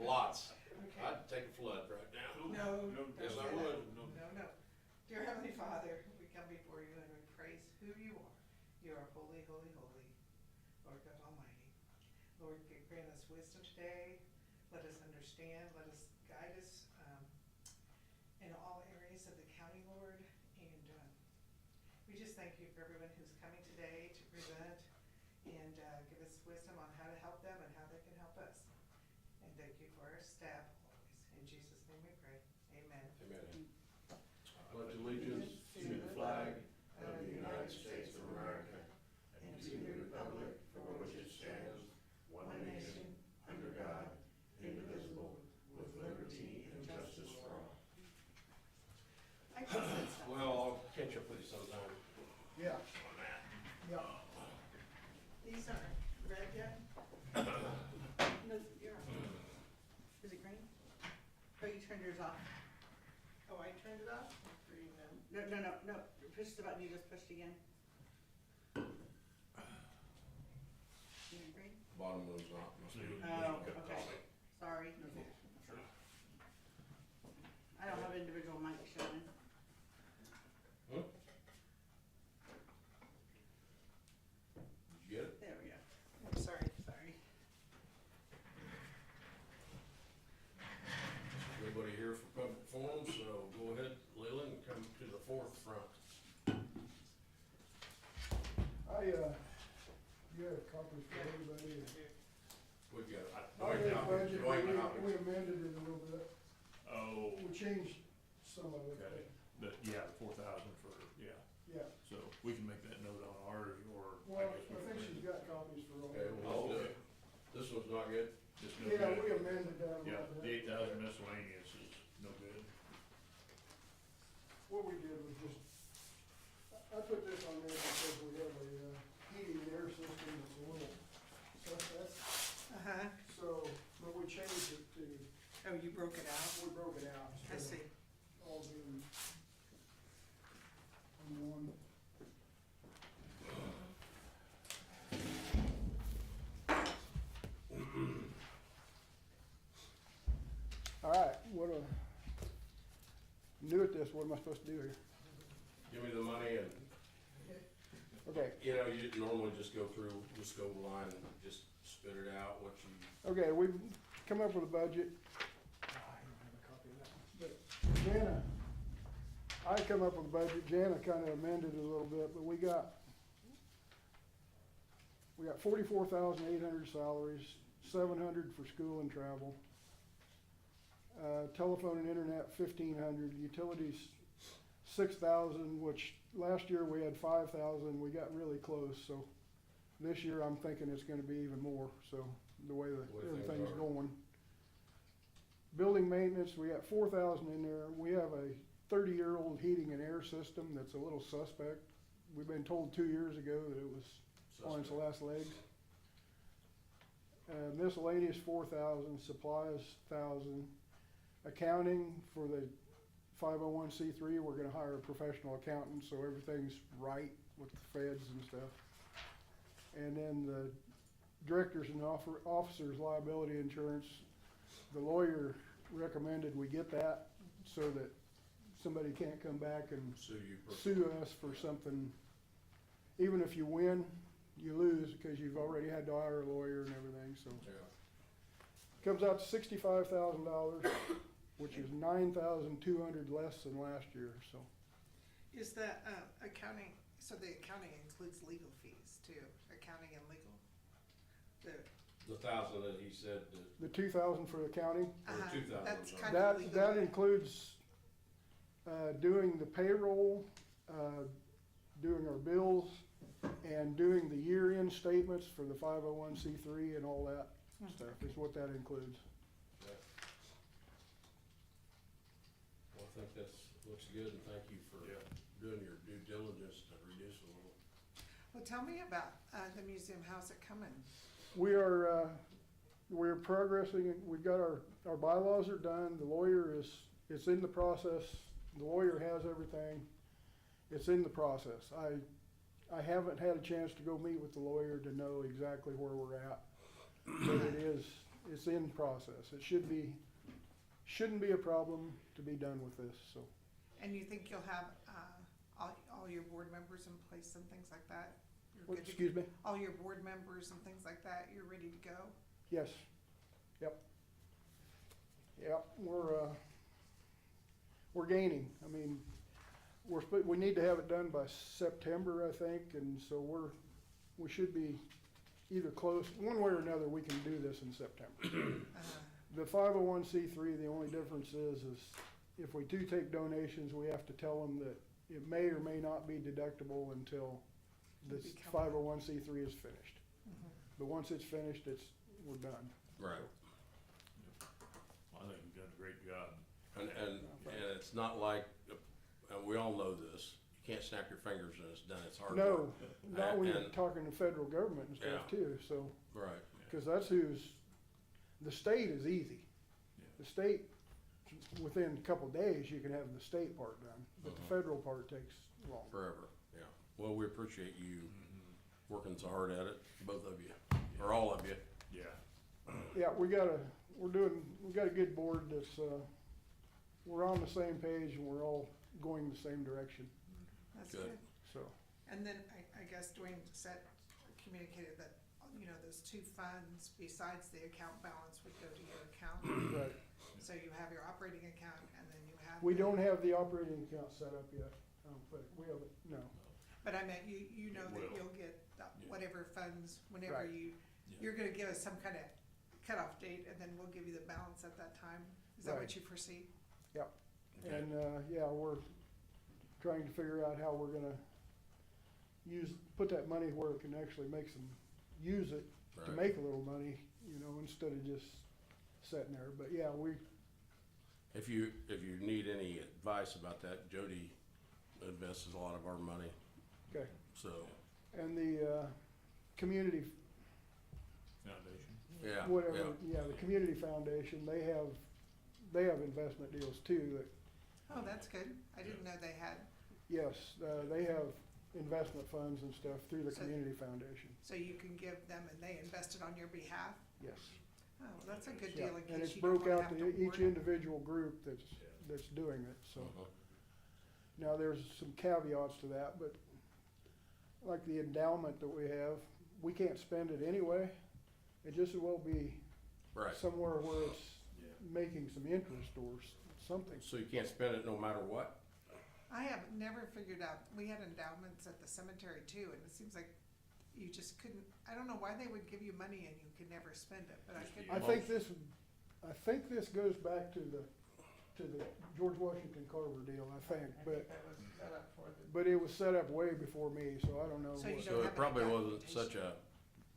Lots. Okay. I'd take a flood right now. No, No, don't yes, say I that. would. No. Dear Heavenly Father, we come before you and we praise who you are. You are holy, holy, holy, Lord God Almighty. Lord, grant us wisdom today. Let us understand. Let us guide us in all areas of the county, Lord. And we just thank you for everyone who's coming today to present and give us wisdom on how to help them and how they can help us. And thank you for our staff always. In Jesus' name we pray. Amen. Amen. I pledge allegiance to the flag of the United States of America and to the republic for which it stands, one nation, under God, indivisible, with liberty and justice for all. Well, I'll catch up with you sometime Yeah, on that. yeah. These aren't read yet? No, you're on. Is it green? Oh, you turned yours off. Oh, I turned it off? Green now. No. Push the button you just pushed again. You in green? Bottom one's not, must be. Oh, okay. Sorry. I don't have individual mics showing. Huh? Did you get it? There we go. I'm sorry. Sorry. Everybody here for public forum, so go ahead, Leland, and come to the forefront. You have copies for everybody. We've got, Our budget, Dwayne copies. we amended it a little bit. Oh, We changed some of it. okay. Yeah, the 4,000 for, yeah. Yeah, So we can make that note on ours or. well, I guess we think can- she's got copies for all Okay, of well, them. let's do it. This one's not good. Just no Yeah, we good. amended that a Yeah, little the bit. 8,000 miscellaneous is no good. What we did was just, I put this on there because we have a heating and air system that's a little suspect. Uh-huh. So, but we changed it to, Oh, you broke it out? we broke it out. I see. All being on one. All right, I'm new at this, what am I supposed to do here? Give me the money and, Okay, you know, you normally just go through the scope line and just spit it out, what you, okay, we've come up with a budget. I don't have a copy of that one. But Jana, I come up with a budget, Jana kind of amended it a little bit, but we got 44,800 salaries, 700 for school and travel. Telephone and internet, 1,500, utilities, 6,000, which last year we had 5,000, we got really close, so this year I'm thinking it's gonna be even more, so the way that The way things everything's are. going. Building maintenance, we got 4,000 in there, we have a 30-year-old heating and air system that's a little suspect. We've been told 2 years ago that it was on its Suspect. last legs. Miscellaneous, 4,000, supplies, 1,000. Accounting for the 501c3, we're gonna hire a professional accountant, so everything's right with the feds and stuff. And then the directors and officers liability insurance, the lawyer recommended we get that so that somebody can't come back and sue you. sue us for something. Even if you win, you lose because you've already had to hire a lawyer and everything, so. Yeah. Comes out to $65,000, which is 9,200 less than last year, so. Is that accounting, so the accounting includes legal fees too, accounting and legal? The 1,000 that he said, that- The 2,000 for accounting, uh-huh, 2,000, that's sorry. kind of legal. that includes doing the payroll, doing our bills, and doing the year-end statements for the 501c3 and all that stuff is what that includes. yeah. Well, I think that's, looks good, and thank you for Yeah. doing your due diligence to reduce a little. Well, tell me about the museum, how's it coming? We're progressing, we've got our bylaws are done, the lawyer it's in the process, the lawyer has everything, it's in the process. I haven't had a chance to go meet with the lawyer to know exactly where we're at, but it it's in process. It shouldn't be a problem to be done with this, so. And you think you'll have, all your board members in place and things like that? You're good to- Excuse me? All your board members and things like that, you're ready to go? Yes, yep. Yep, we're gaining. I mean, we need to have it done by September, I think, and so we should be either close, one way or another, we can do this in September. The 501c3, the only difference is if we do take donations, we have to tell them that it may or may not be deductible until this Become- 501c3 is finished. Mhm. But once it's finished, we're done. Right. I think you've done a great job. And it's not like, and we all know this, you can't snap your fingers and it's done, it's hard work. No, not when you're And- talking to federal government and stuff Yeah. too, so, Right, cause that's the state is easy. Yeah. The state, within a couple days, you can have the state part done, but the Mhm. federal part takes long. forever, yeah. Well, we appreciate you Mhm. working so hard at it, both of you, or all of you. Yeah, Yeah, we got a good board that's, we're on the same page and we're all going the same direction, That's Good. good. so. And then I guess Dwayne communicated that, those two funds besides the account balance would go to your account. Right. So you have your operating account and then you have. We the- don't have the operating account set up yet, I don't think, we haven't, no. But I meant, you know It that will. you'll get Yeah. whatever funds, whenever Right. Yeah. you're gonna give us some kind of cutoff date and then we'll give you the balance at that time. Is that Right. what you foresee? Okay. And, yeah, we're trying to figure out how we're gonna put that money where it can actually use it to Right. make a little money, instead of just sitting there. But yeah, If you need any advice about that, Jody invests a lot of our money, okay. so, And the, community, foundation. yeah, whatever, yeah, the community foundation, they have investment deals too that, Oh, that's good. I didn't know they had, yes, they have investment funds and stuff through the So- community foundation, so you can give them and they invested on your behalf? yes. Oh, well, that's a good Yeah, deal in and it's case you don't broke wanna out have to to each worry. individual group Yeah. that's doing it, so. uh-huh. Now, there's some caveats to that, but like the endowment that we have, we can't spend it anyway. It just as well be Right, somewhere where it's Yeah. making some interest or something. so you can't spend it no matter what? I have never figured out, we had endowments at the cemetery too, and it seems like you just couldn't, I don't know why they would give you money and you could never spend it, but I Just could. the I think this goes back to the George Washington Carver deal, I think, but, that was set up for the. but it was set up way before me, so I don't know. So you what- So don't it have probably any wasn't documentation? such a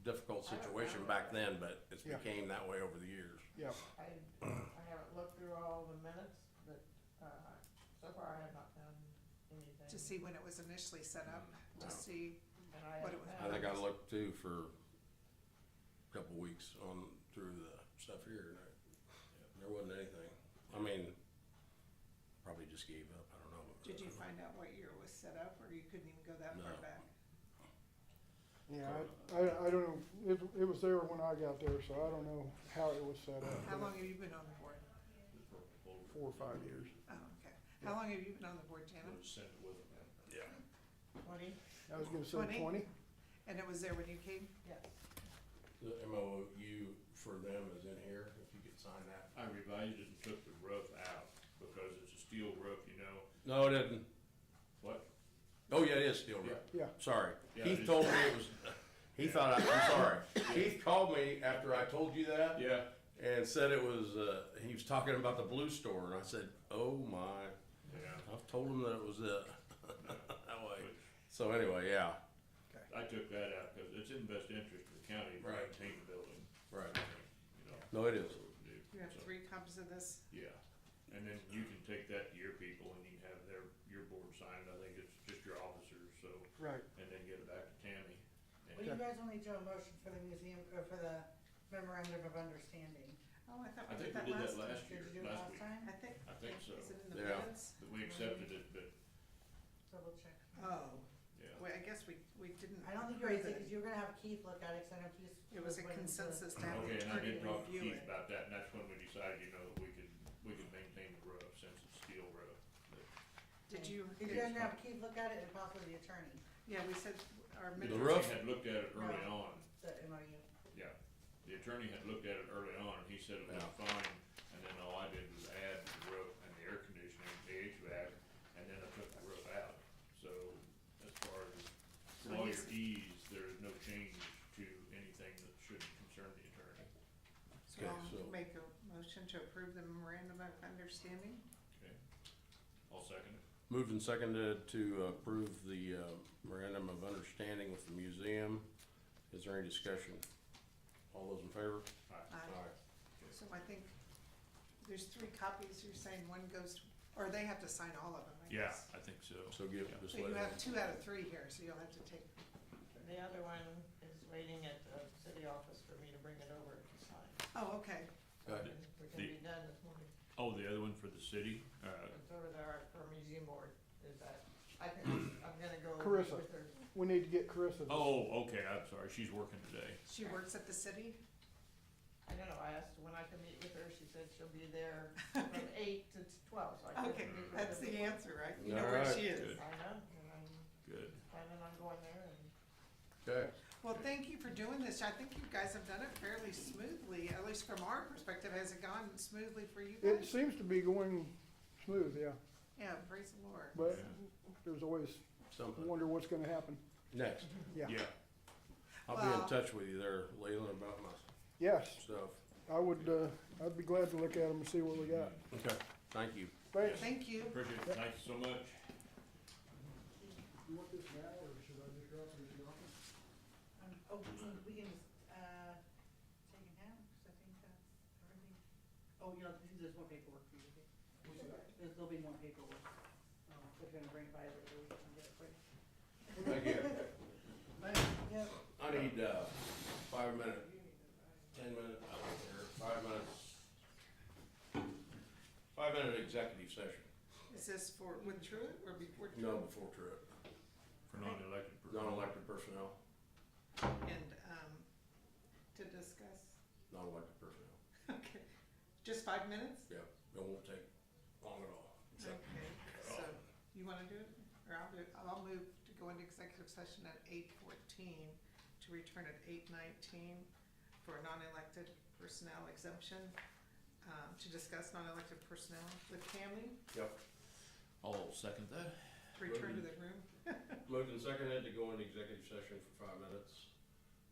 difficult I don't situation know. back then, but it's Yeah. became that way over the years. Yeah, I haven't looked through all the minutes, but, so far I have not found anything. To see when it was initially set up, No. to see, And I what it haven't was. I think I found- looked too for a couple weeks through the stuff here, and there wasn't anything. I mean, probably just gave up, I don't know. did you find out what year it was set up, or you couldn't even go that far No. back? yeah, I don't know, it was there when I got there, so I don't know how it was set up. How long have you been on the board? 4 or 5 years. Oh, okay. How long have you been on the board, Janet? We'll send it with them. Yeah. 20, I was gonna say 20? 20? And it was there when you came? yes. The MOU for them is in here, if you could sign that. I revised it and took the roof out because it's a steel roof, No, it didn't. What? Oh, yeah, it is steel roof. Yeah, Sorry. Yeah, Keith it is. told me it was, he thought, I'm sorry. Keith called me after I told you that Yeah. and said it was, he was talking about the blue store, and I said, oh my. Yeah. I've told him that it was it. That way. So anyway, yeah, I took that out because it's in best interest of the county to Right. maintain the building, right. you know. No, it is. That's what we do. You have So, 3 copies of this? Yeah, and then you can take that to your people and you can have your board signed, I think it's just your officers, so, right. and then get it back to Tammy. Well, you guys will need to do a motion for the museum, or for the memorandum of understanding. Oh, I thought I we think did we that did that last time. last year, Did you do it last last week, time? I think so. Is it in the Yeah. minutes? but we accepted it, but, Double check. Oh, yeah. well, I guess we we didn't I don't think you're right, approve because it. you were gonna have Keith look at it, cause I know Keith. It was a waiting to- consensus to have the Okay, and I attorney did talk to review Keith it. about that, and that's when we decided, you know, that we could maintain the roof, since it's steel roof. Did you, If you're gonna have Keith look at it and possibly the attorney, yeah, we said our The minutes. roof? attorney had looked at it early on, the MOU. yeah, the attorney had looked at it early on, and he said it was Yeah. fine, and then all I did was add the roof and the air conditioning, the HVAC, and then I took the roof out. So, as far as So lawyer he's- ease, there is no change to anything that should concern the attorney. So Okay, I'll so- make a motion to approve the memorandum of understanding. Okay, I'll second it. Moved and seconded to approve the memorandum of understanding with the museum. Is there any discussion? All those in favor? Aye. So I think there's 3 copies, you're saying one goes, or they have to sign all of them, I Yeah, guess. I think so. So give, Yeah. just So let you him. have 2 out of 3 here, so you'll have to take, The other one is waiting at the city office for me to bring it over to sign. oh, okay. So Okay. we can be done this morning. Oh, the other one for the city, It's over there for museum board, is that, I'm gonna go Carissa. with her. We need to get Carissa. to- oh, okay, I'm sorry, she's working today. She works at the city? I don't know, I asked when I could meet with her, she said she'll be there from 8 to 12, so I couldn't Okay, meet with her. that's the answer, right? You know All where right. she is. Good. I know, and I'm Good. planning on going there and Okay, Well, thank you for doing this. I think you guys have done it fairly smoothly, at least from our perspective. Has it gone smoothly for you It guys? seems to be going smooth, yeah, Yeah, praise the Lord. but Yeah. there's always, something. wonder what's gonna happen. Next, Yeah. Yeah, I'll be in Well- touch with you there, Leland, about my Yes, stuff. I would, I'd be glad to look at them and see what we got. Okay, thank you. Thanks. Thank you. appreciate it, thank you so much. You want this now, or should I just drop it in the office? Oh, we can just, take it now, cause I think that's everything. Oh, you know, there's more paperwork for you to do. There'll be more paperwork. If you're gonna bring it by, we can get it for you. Thank you. Yep. I need, 5 minute, 10 minute, or 5 minutes. 5 minute executive session, Is this for, with Truett or before Truett? no, before trip, For non-elected personnel. non-elected personnel, And, to discuss, non-elected personnel, okay, just 5 minutes? yeah, it won't take long at all. So, Okay, so you wanna do it? Or I'll do it. I'll move to go into executive session at 8:14, to return at 8:19 for non-elected personnel exemption, to discuss non-elected personnel with Tammy, Yep, I'll second that. return to the room. moved and seconded to go into executive session for 5 minutes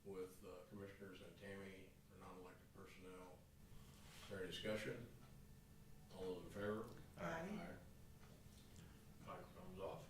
with commissioners and Tammy for non-elected personnel. Is there any discussion? All those in favor? Aye. Microphone's off.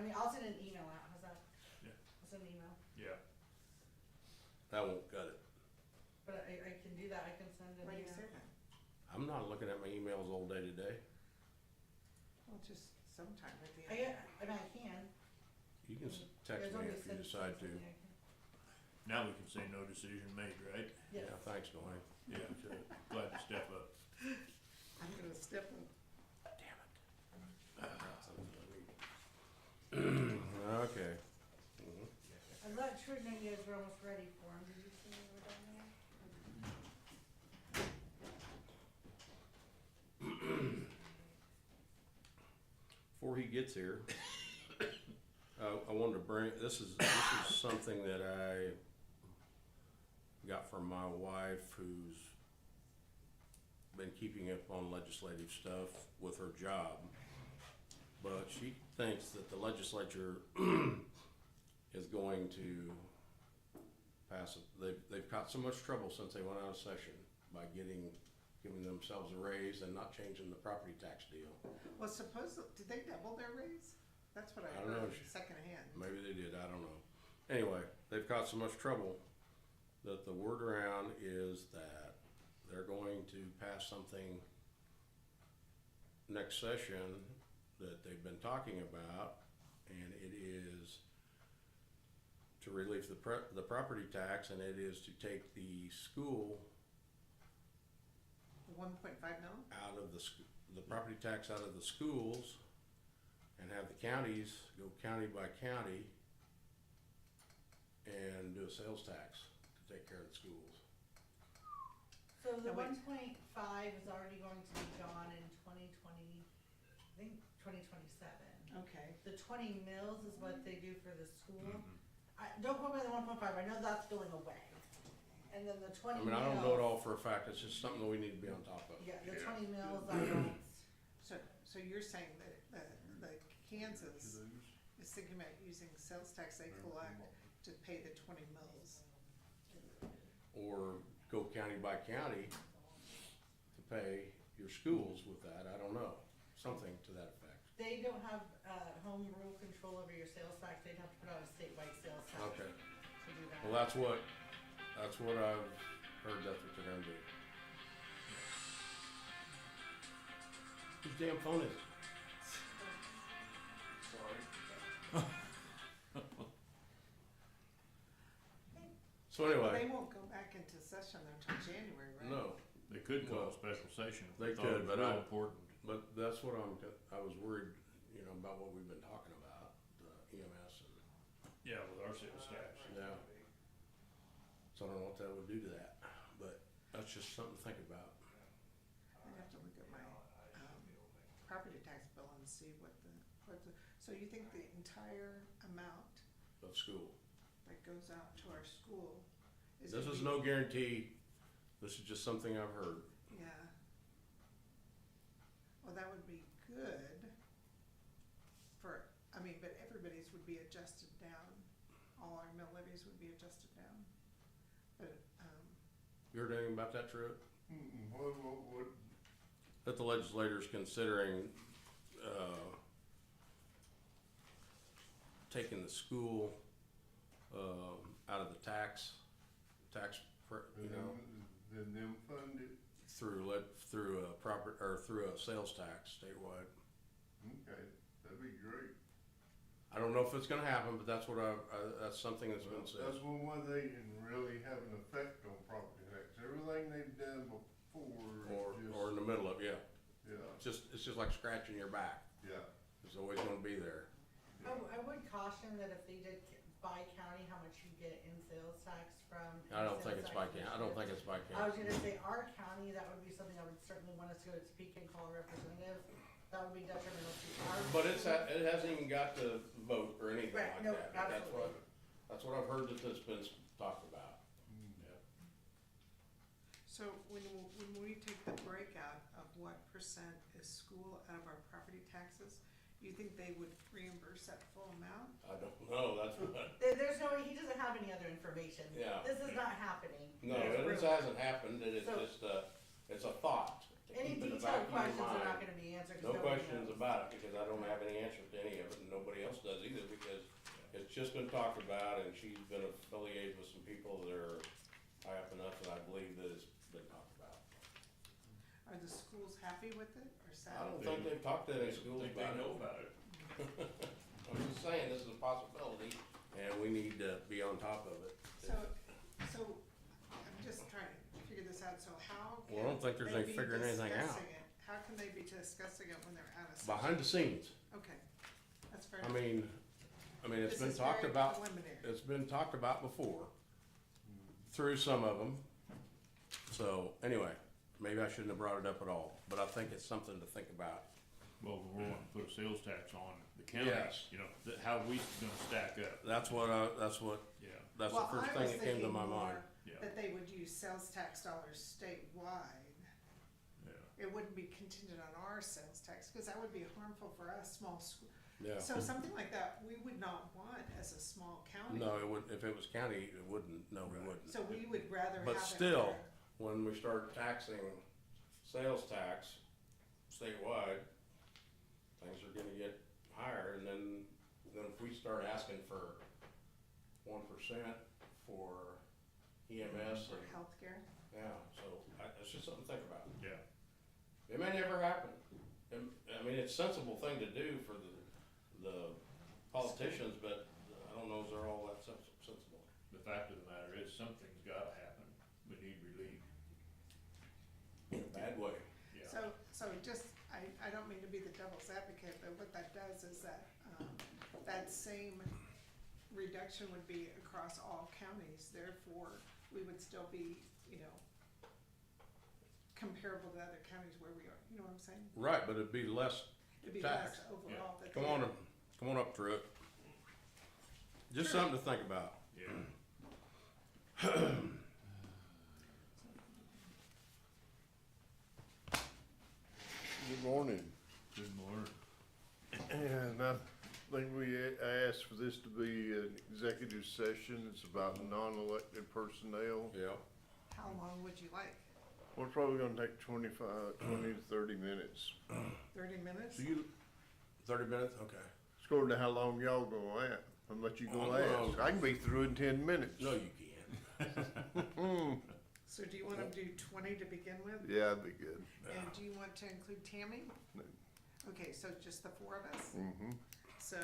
I mean, I'll send an email out, how's that? Yeah. I'll send an email, Yeah. That won't cut it. but I can do that, I can send an Why do you email. say that? I'm not looking at my emails all day today. Well, just sometime at the I end. mean, I can. You can text There's me only if you six decide to. things in there. Now we can say no decision made, right? Yes. Yeah, thanks, Dwayne. Yeah, glad to step up. I'm gonna step in. Okay. Mhm. I let Trude know you guys were almost ready for him, did you see we were done there? Before he gets here, I wanted to bring, this is something that I got from my wife, who's been keeping up on legislative stuff with her job. But she thinks that the legislature is going to pass it. They've got so much trouble since they went out of session by giving themselves a raise and not changing the property tax deal. Well, did they double their raise? That's what I I don't know. heard secondhand. Maybe they did, I don't know. Anyway, they've got so much trouble that the word around is that they're going to pass something next session that they've been talking about, and it is to relieve the property tax, and it is to take the school 1.5 mil? out of the property tax out of the schools, and have the counties go county by county and do a sales tax to take care of the schools. So the Now wait. 1.5 is already going to be gone in 2020, I think 2027. Okay. The 20 mils is what they do for the school. Don't quote me on the 1.5, I know that's going away. And then the 20 I mils. mean, I don't know it all for a fact, it's just something that we need to be on top of. Yeah, the Yeah. 20 mils, I don't. So you're saying that the Kansas is thinking about using sales tax they collect to pay the 20 mils? Or go county by county to pay your schools with that, I don't know, something to that effect. They don't have home rule control over your sales tax, they'd have to put out a statewide sales tax Okay, to do that. well, that's what I've heard, that's what they're gonna do. Whose damn phone is it? So anyway, They won't go back into session until January, right? no, They could call a special session if They they thought could, it was but real I- important. but that's what I was worried, about what we've been talking about, the EMS and, Yeah, with our sales tax. yeah. So I don't know what that would do to that, but that's just something to think about. I'd have to look at my, property tax bill and see so you think the entire amount Of school. that goes out to our school is? This gonna is be- no guarantee, this is just something I've heard. Yeah. Well, that would be good but everybody's would be adjusted down. All our mill levies would be adjusted down. But, You heard anything about that, Truett? What? That the legislator's considering, taking the school, out of the tax, Then them fund it, through a sales tax statewide. okay, that'd be great. I don't know if it's gonna happen, but that's what that's something that's been said. That's one way they can really have an effect on property tax, everything they've done before is Or in the middle of, yeah. yeah, It's just like scratching your back. yeah. It's always gonna be there. I would caution that if they did by county, how much you get in sales tax from. I don't think sales it's by tax county. I don't think it's by I was county. gonna say, our county, that would be something I would certainly want us to go to Topeka and call a representative, that would be detrimental to our. But it hasn't even got to vote or anything Right, like no, that. But absolutely. That's what I've heard that's been talked about. so when we take the breakout of what percent is school out of our property taxes, you think they would reimburse that full amount? I don't know, that's what, There's no way, he doesn't have any other information. Yeah. This is not happening. no, It's this rumor. hasn't happened, and it's So- just it's a thought Any keep in the detailed back of your questions are not mind. gonna be answered, 'cause No nobody questions knows. about it, because I don't have any answer to any of it, and nobody else does either, because it's just been talked about, and she's been affiliated with some people that are high up enough that I believe that it's been talked about. Are the schools happy with it or sad? I don't think they've talked to any schools Think about they know it. about it. I'm just saying, this is a possibility, and we need to be on top of it. So I'm just trying to figure this out, so how can Well, I don't think there's they any be figuring anything out. discussing it? How can they be discussing it when they're out of session? Behind the scenes, Okay, that's fair I enough. mean, it's This been is talked very about, preliminary. it's been talked about before, through some of them. So, anyway, maybe I shouldn't have brought it up at all, but I think it's something to think about. Well, we're wanting to put a sales tax on the county, Yes. you know, how are we gonna stack up? That's what, Yeah, that's the Well, first I thing was that came to thinking my more mind. yeah, that they would use sales tax dollars statewide. yeah. It wouldn't be contingent on our sales tax, because that would be harmful for us, small school. Yeah. So something like that, we would not want as a small county. No, it would, if it was county, it wouldn't, no, we Right. wouldn't. So we would rather have it. But still, where- when we start taxing sales tax statewide, things are gonna get higher, and then if we start asking for 1% for EMS For and, healthcare. yeah, so it's just something to think about. Yeah. It may never happen. I mean, it's a sensible thing to do for the politicians, but I don't know if they're all that sensible. The fact of the matter is, something's gotta happen, we need relief, In a bad way. yeah. So just, I don't mean to be the devil's advocate, but what that does is that, that same reduction would be across all counties, therefore, we would still be, comparable to other counties where we are, you know what I'm saying? Right, but it'd be less. It'd be Tax. less overall that Come on up through it. Just Sure. something to think about. Yeah, Good morning. good morning. And I think I asked for this to be an executive session. It's about non-elected personnel. Yeah. How long would you like? We're probably gonna take 20 to 30 minutes. 30 minutes? So 30 minutes? Okay. It's according to how long y'all gonna ask, how much you gonna Oh, ask. I can be through in 10 minutes. No, you can't. So do you wanna do 20 to begin with? Yeah, that'd be good. And do you want to include Tammy? No. Okay, so just the four of us? Mm-hmm. So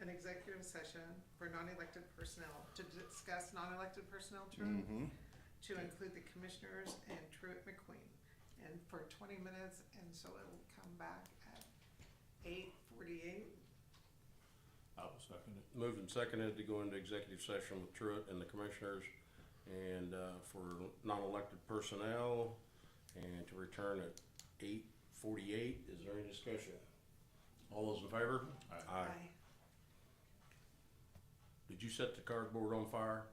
an executive session for non-elected personnel to discuss non-elected personnel, Truett, Mm-hmm. to include the commissioners and Truett McQueen. And for 20 minutes, and so it'll come back at 8:48. I will second it. Moved and seconded to go into executive session with Truett and the commissioners and for non-elected personnel and to return at 8:48. Is there any discussion? All those in favor? Aye. Did you set the cardboard on fire?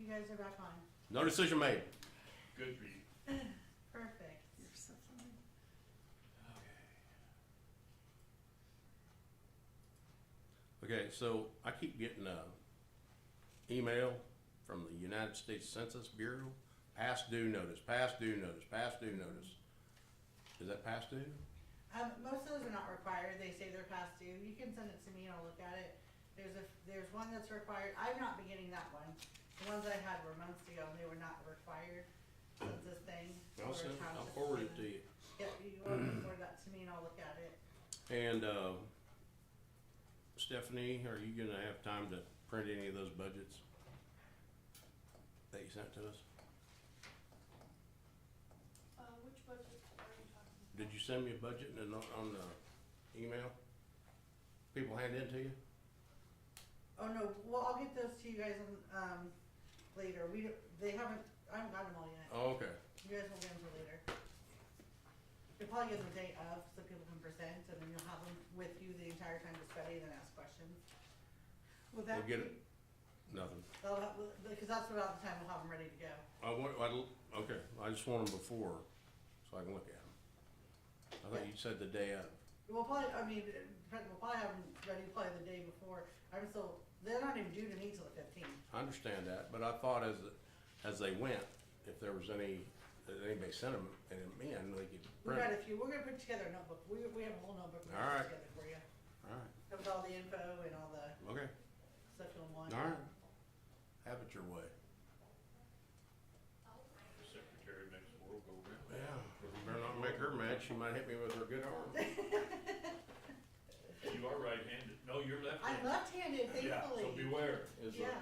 you guys are back on. No decision made. Good for you. Perfect. You're so funny. Okay, so I keep getting a email from the United States Census Bureau, past due notice, past due notice, past due notice. Is that past due? Most of those are not required, they say they're past due, you can send it to me and I'll look at it. There's one that's required, I've not been getting that one. The ones I had were months ago and they were not required, census thing. I'll for send, I'll township forward it to payment. you. Yep, you want to forward that to me and I'll look at it. And, Stephanie, are you gonna have time to print any of those budgets that you sent to us? Which budget are you talking about? Did you send me a budget and on the email? People hand in to you? Oh, no, well, I'll get those to you guys later, I haven't got them all yet. Oh, okay. You guys will get them till later. You'll probably get them the day of, so people can present, and then you'll have them with you the entire time to study and then ask questions. Will We'll that get be, it, nothing. Because that's about the time we'll have them ready to go. Okay, I just want them before, so I can look at them. I thought you said the day of. We'll probably, we'll probably have them ready probably the day before. They're not even due to me till the 15th. I understand that, but I thought as they went, if there was any, that anybody sent them and they could We've print got it. a few, we're gonna put together a notebook. We have a whole notebook we're All gonna right. put together for you. All right, With all the info and all the okay, stuff you'll want. all right. Have it your way. The secretary makes the world go round. Yeah, you better not make her mad, she might hit me with her good arm. You are right-handed. No, you're I'm left-handed. left-handed, Yeah, thankfully. so beware. Is Yeah.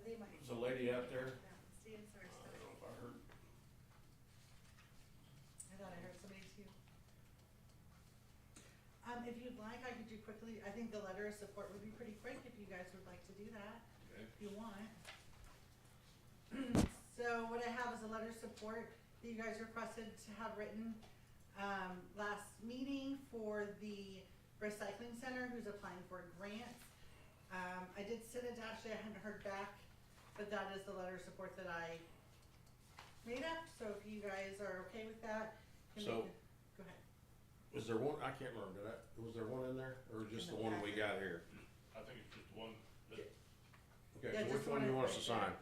They might. There's a lady out there, Stand I sorry, don't sorry. know if I heard. I thought I heard somebody too. If you'd like, I could do quickly, I think the letter of support would be pretty quick if you guys would like to do that, Okay. if you want. So what I have is a letter of support that you guys requested to have written, last meeting for the recycling center who's applying for a grant. I did send it to Ashley, I hadn't heard back, but that is the letter of support that I made up, so if you guys are okay with that. you So- make Go ahead. Was there one, I can't remember, was there one in there, or just the one we got here? I think it's just one, that, Okay, Yeah, so just which one do you want us to right sign?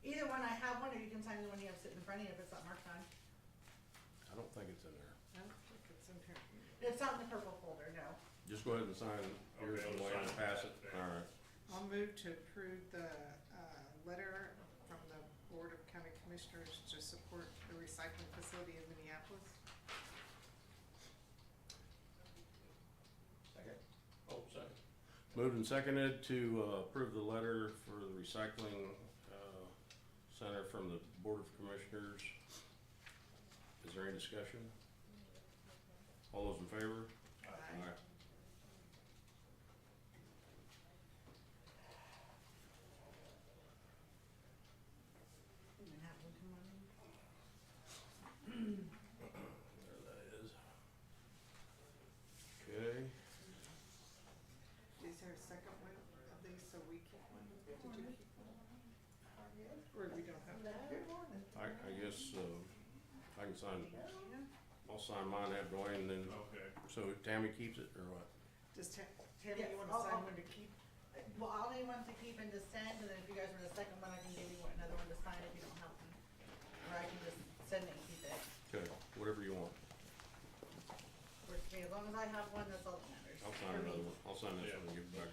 Either one, I have one, or you can sign the one you have sitting in front of you if it's not marked on. I don't think it's in there. I don't think it's in here. It's not in the purple folder, no. Just go ahead and sign yours Okay, and I'll wait and sign it. pass it, alright. I'll move to approve the, letter from the Board of County Commissioners to support the recycling facility in Minneapolis. Second? Oh, second. Moved and seconded to approve the letter for the recycling center from the Board of Commissioners. Is there any discussion? All those in favor? Aye. You can have one come on in. There that is. Okay, Is there a second one of these so we keep one? Did you keep one? Or we don't have to? I guess I can sign, Yeah. I'll sign mine, have Dwayne, and then, okay. so Tammy keeps it, or what? Does Tammy, Yes, you wanna I'll- sign I'll- one to keep? Well, I'll need one to keep and to send, and then if you guys want a second one, I can give you another one to sign if you don't have one. Or I can just send it and keep it. Okay, whatever you want. Works for me, as long as I have one, that's all that matters. I'll sign for me. another one, I'll sign this Yeah. one and give it back.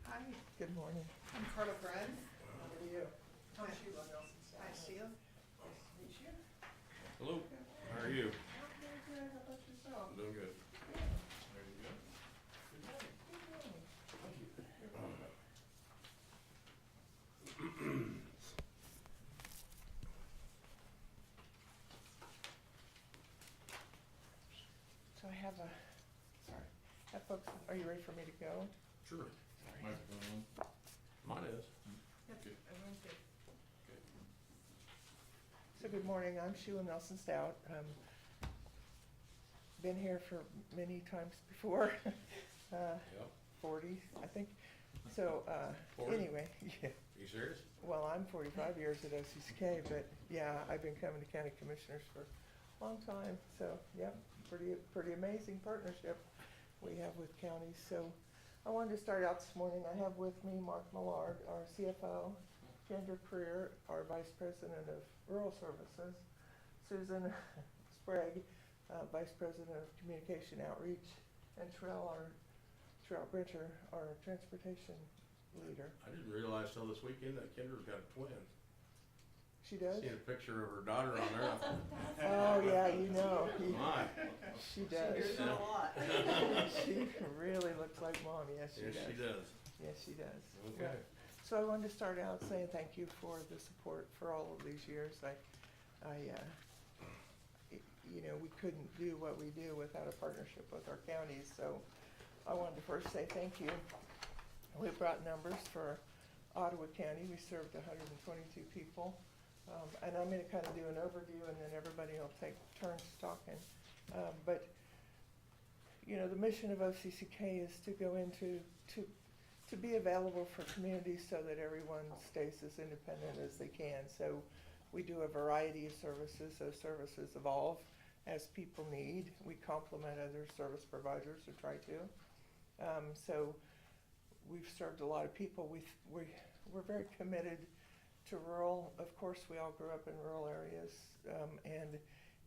Hi, Good morning. I'm Carla Brun. How are you? Hi. Sheila Nelson. Hi, Sheila. Nice to meet you. Hello, how are you? I'm very good. How about yourself? Doing good. There you go. Good morning. Good morning. Thank you. You're welcome. So I have folks, are you ready for me to go? Sure. Microphone Mine is. Yep, Good. everyone's good. So good morning, I'm Sheila Nelson Stout. been here for many times before, Yep. 40, I think. So, 40? anyway, yeah. You serious? Well, I'm 45 years at OCCK, but yeah, I've been coming to county commissioners for a long time. So, yep, pretty amazing partnership we have with counties. So, I wanted to start out this morning. I have with me Mark Millard, our CFO, Kendra Creer, our Vice President of Rural Services, Susan Sprague, Vice President of Communication Outreach, and Terrell Bridger, our Transportation Leader. I didn't realize till this weekend that Kendra's got a twin. She does? Seen a picture of her daughter on there. I thought, Oh, yeah, you know. my. She does. She hears that a lot. She really looks like Mom, yes, she Yes, does. she does. Yes, she does. Okay. Yeah. So I wanted to start out saying thank you for the support for all of these years. You know, we couldn't do what we do without a partnership with our counties, so I wanted to first say thank you. We brought numbers for Ottawa County. We served 122 people. And I'm gonna kind of do an overview and then everybody will take turns talking. But, you know, the mission of OCCK is to go into, to be available for communities so that everyone stays as independent as they can. So we do a variety of services. Those services evolve as people need. We complement other service providers who try to. So we've served a lot of people. We're very committed to rural. Of course, we all grew up in rural areas, and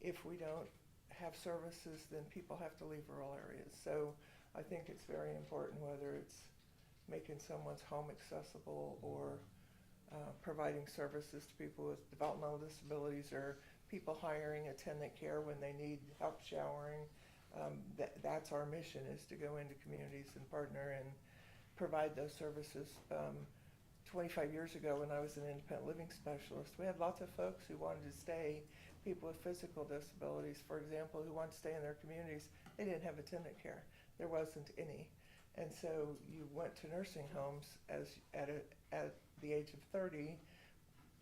if we don't have services, then people have to leave rural areas. So I think it's very important, whether it's making someone's home accessible or providing services to people with developmental disabilities or people hiring attendant care when they need help showering. That's our mission, is to go into communities and partner and provide those services. 25 years ago, when I was an independent living specialist, we had lots of folks who wanted to stay, people with physical disabilities, for example, who wanted to stay in their communities. They didn't have attendant care. There wasn't any. And so you went to nursing homes at the age of 30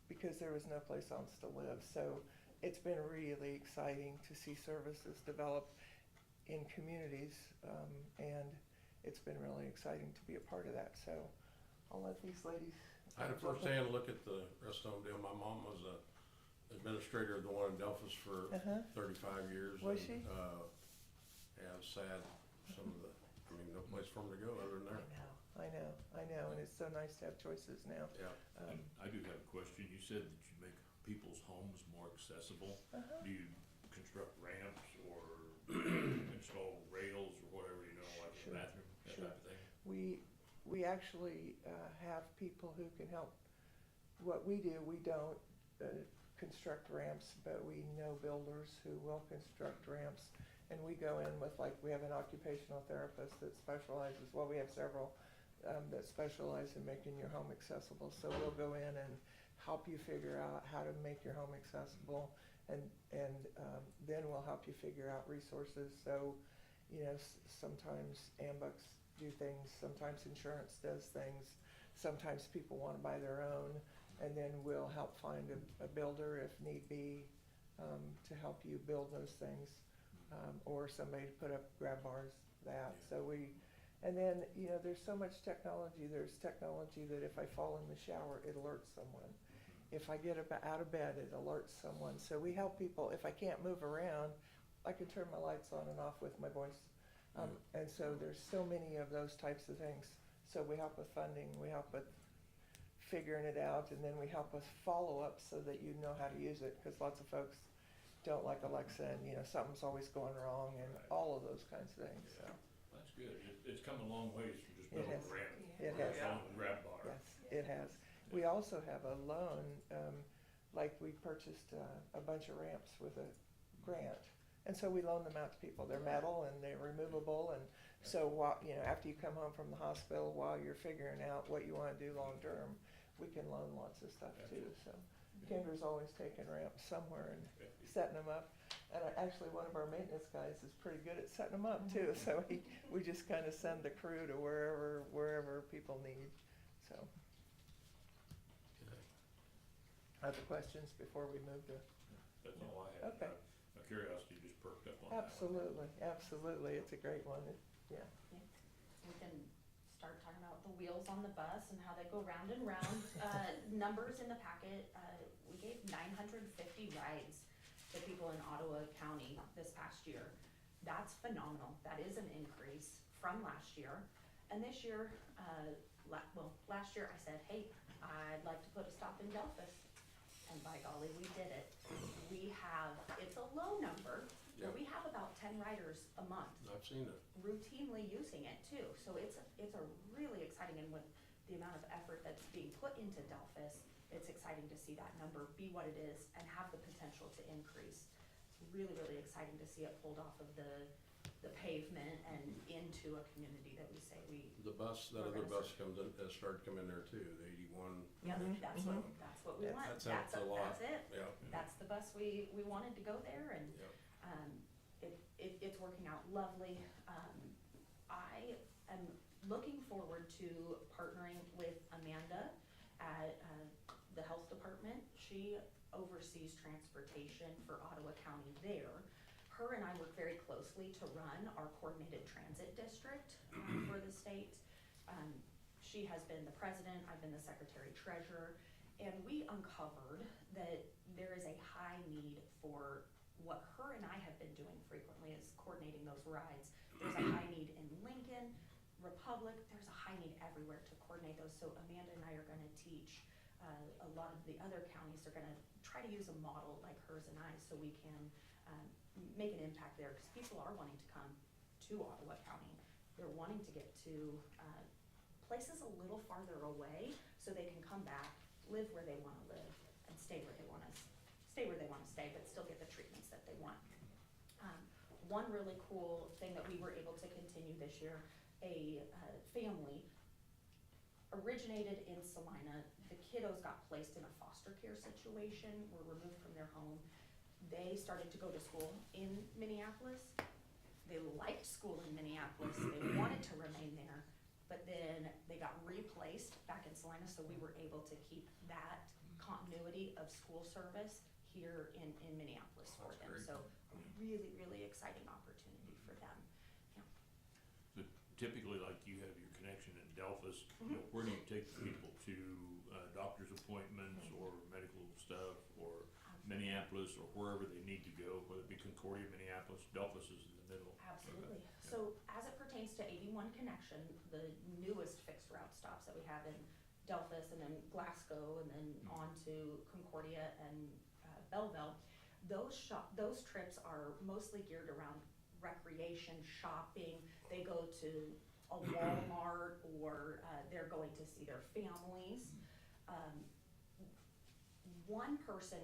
because there was no place else to live. So it's been really exciting to see services develop in communities, and it's been really exciting to be a part of that. So I'll let these ladies. I had a first-hand look at the rest of them deal. My mom was a administrator of the one in Delphus for 35 years. Was and, she? Yeah, it was sad. Some of the, I mean, no place for them to go other than there. I know, and it's so nice to have choices now. Yeah. I do have a question. You said that you make people's homes more accessible. Do you construct ramps or install rails or whatever, you know, like Sure, a bathroom, that sure. type of thing? We actually have people who can help. What we do, we don't construct ramps, but we know builders who will construct ramps. And we go in with, like, we have an occupational therapist that specializes, well, we have several that specialize in making your home accessible. So we'll go in and help you figure out how to make your home accessible, and then we'll help you figure out resources. So, you know, sometimes AMBUCs do things, sometimes insurance does things, sometimes people want to buy their own, and then we'll help find a builder if need be to help you build those things, or somebody to put up grab bars, that. So and then, you know, there's so much technology. There's technology that if I fall in the shower, it alerts someone. If I get out of bed, it alerts someone. So we help people. If I can't move around, I can turn my lights on and off with my voice. And so there's so many of those types of things. So we help with funding, we help with figuring it out, and then we help with follow-up so that you know how to use it, because lots of folks don't like Alexa, and, you know, something's always going wrong, and all of those kinds of things. So That's good. It's come a long ways from just It building has. a ramp. It or has. a long grab bar. yes, it has. We also have a loan, like we purchased a bunch of ramps with a grant. And so we loan them out to people. They're metal and they're removable, and so you know, after you come home from the hospital, while you're figuring out what you want to do long term, we can loan lots of stuff too. So Kendra's always taking ramps somewhere and setting them up. And actually, one of our maintenance guys is pretty good at setting them up too. So we just kind of send the crew to wherever people need. So, other questions before we move to? That's all I have. Okay. I curiosity just perked up on that one. Absolutely, absolutely, it's a great one, yeah. We can start talking about the wheels on the bus and how they go round and round. Numbers in the packet, we gave 950 rides to people in Ottawa County this past year. That's phenomenal. That is an increase from last year. And this year, last year I said, hey, I'd like to put a stop in Delphus. And by golly, we did it. It's a low number, but we have about 10 riders a month I've seen it. routinely using it too. So it's a really exciting, and with the amount of effort that's being put into Delphus, it's exciting to see that number be what it is and have the potential to increase. It's really, really exciting to see it pulled off of the pavement and into a community that we say we, The bus, that We're other gonna bus comes in, has started coming in there too, the 81. yep, Mhm, that's mhm. what we want. That's helped a lot. That's it. Yeah, That's the bus we wanted to go there, and yeah. it's working out lovely. I am looking forward to partnering with Amanda at the health department. She oversees transportation for Ottawa County there. Her and I work very closely to run our coordinated transit district for the state. She has been the president, I've been the secretary treasurer, and we uncovered that there is a high need for what her and I have been doing frequently is coordinating those rides. There's a high need in Lincoln, Republic, there's a high need everywhere to coordinate those. So Amanda and I are gonna teach a lot of the other counties are gonna try to use a model like hers and I so we can make an impact there, because people are wanting to come to Ottawa County. They're wanting to get to places a little farther away so they can come back, live where they wanna live, and stay where they wanna stay, but still get the treatments that they want. One really cool thing that we were able to continue this year, a family originated in Salina. The kiddos got placed in a foster care situation, were removed from their home. They started to go to school in Minneapolis. They liked school in Minneapolis. They wanted to remain there, but then they got replaced back in Salina, so we were able to keep that continuity of school service here in Minneapolis for That's them. great. So really, really exciting opportunity for them. So typically, like you have your connection in Delphus, you know, where do you take people to, doctor's appointments or medical stuff, or Minneapolis, or wherever they need to go, whether it be Concordia, Minneapolis, Delphus is in the middle? Absolutely. Okay. So as it pertains to 81 Connection, the newest fixed route stops that we have in Delphus and then Glasgow and then on to Concordia and Belleville, those trips are mostly geared around recreation, shopping. They go to a Walmart, or they're going to see their families. One person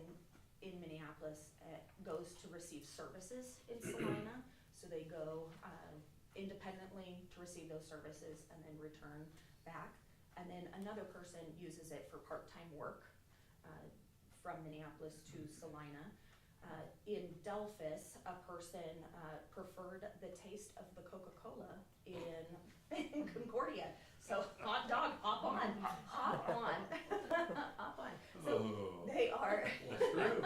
in Minneapolis goes to receive services in Salina, so they go independently to receive those services and then return back. And then another person uses it for part-time work from Minneapolis to Salina. In Delphus, a person preferred the taste of the Coca-Cola in Concordia. So hot dog, hop on, hop on, hop on. So they are. That's true.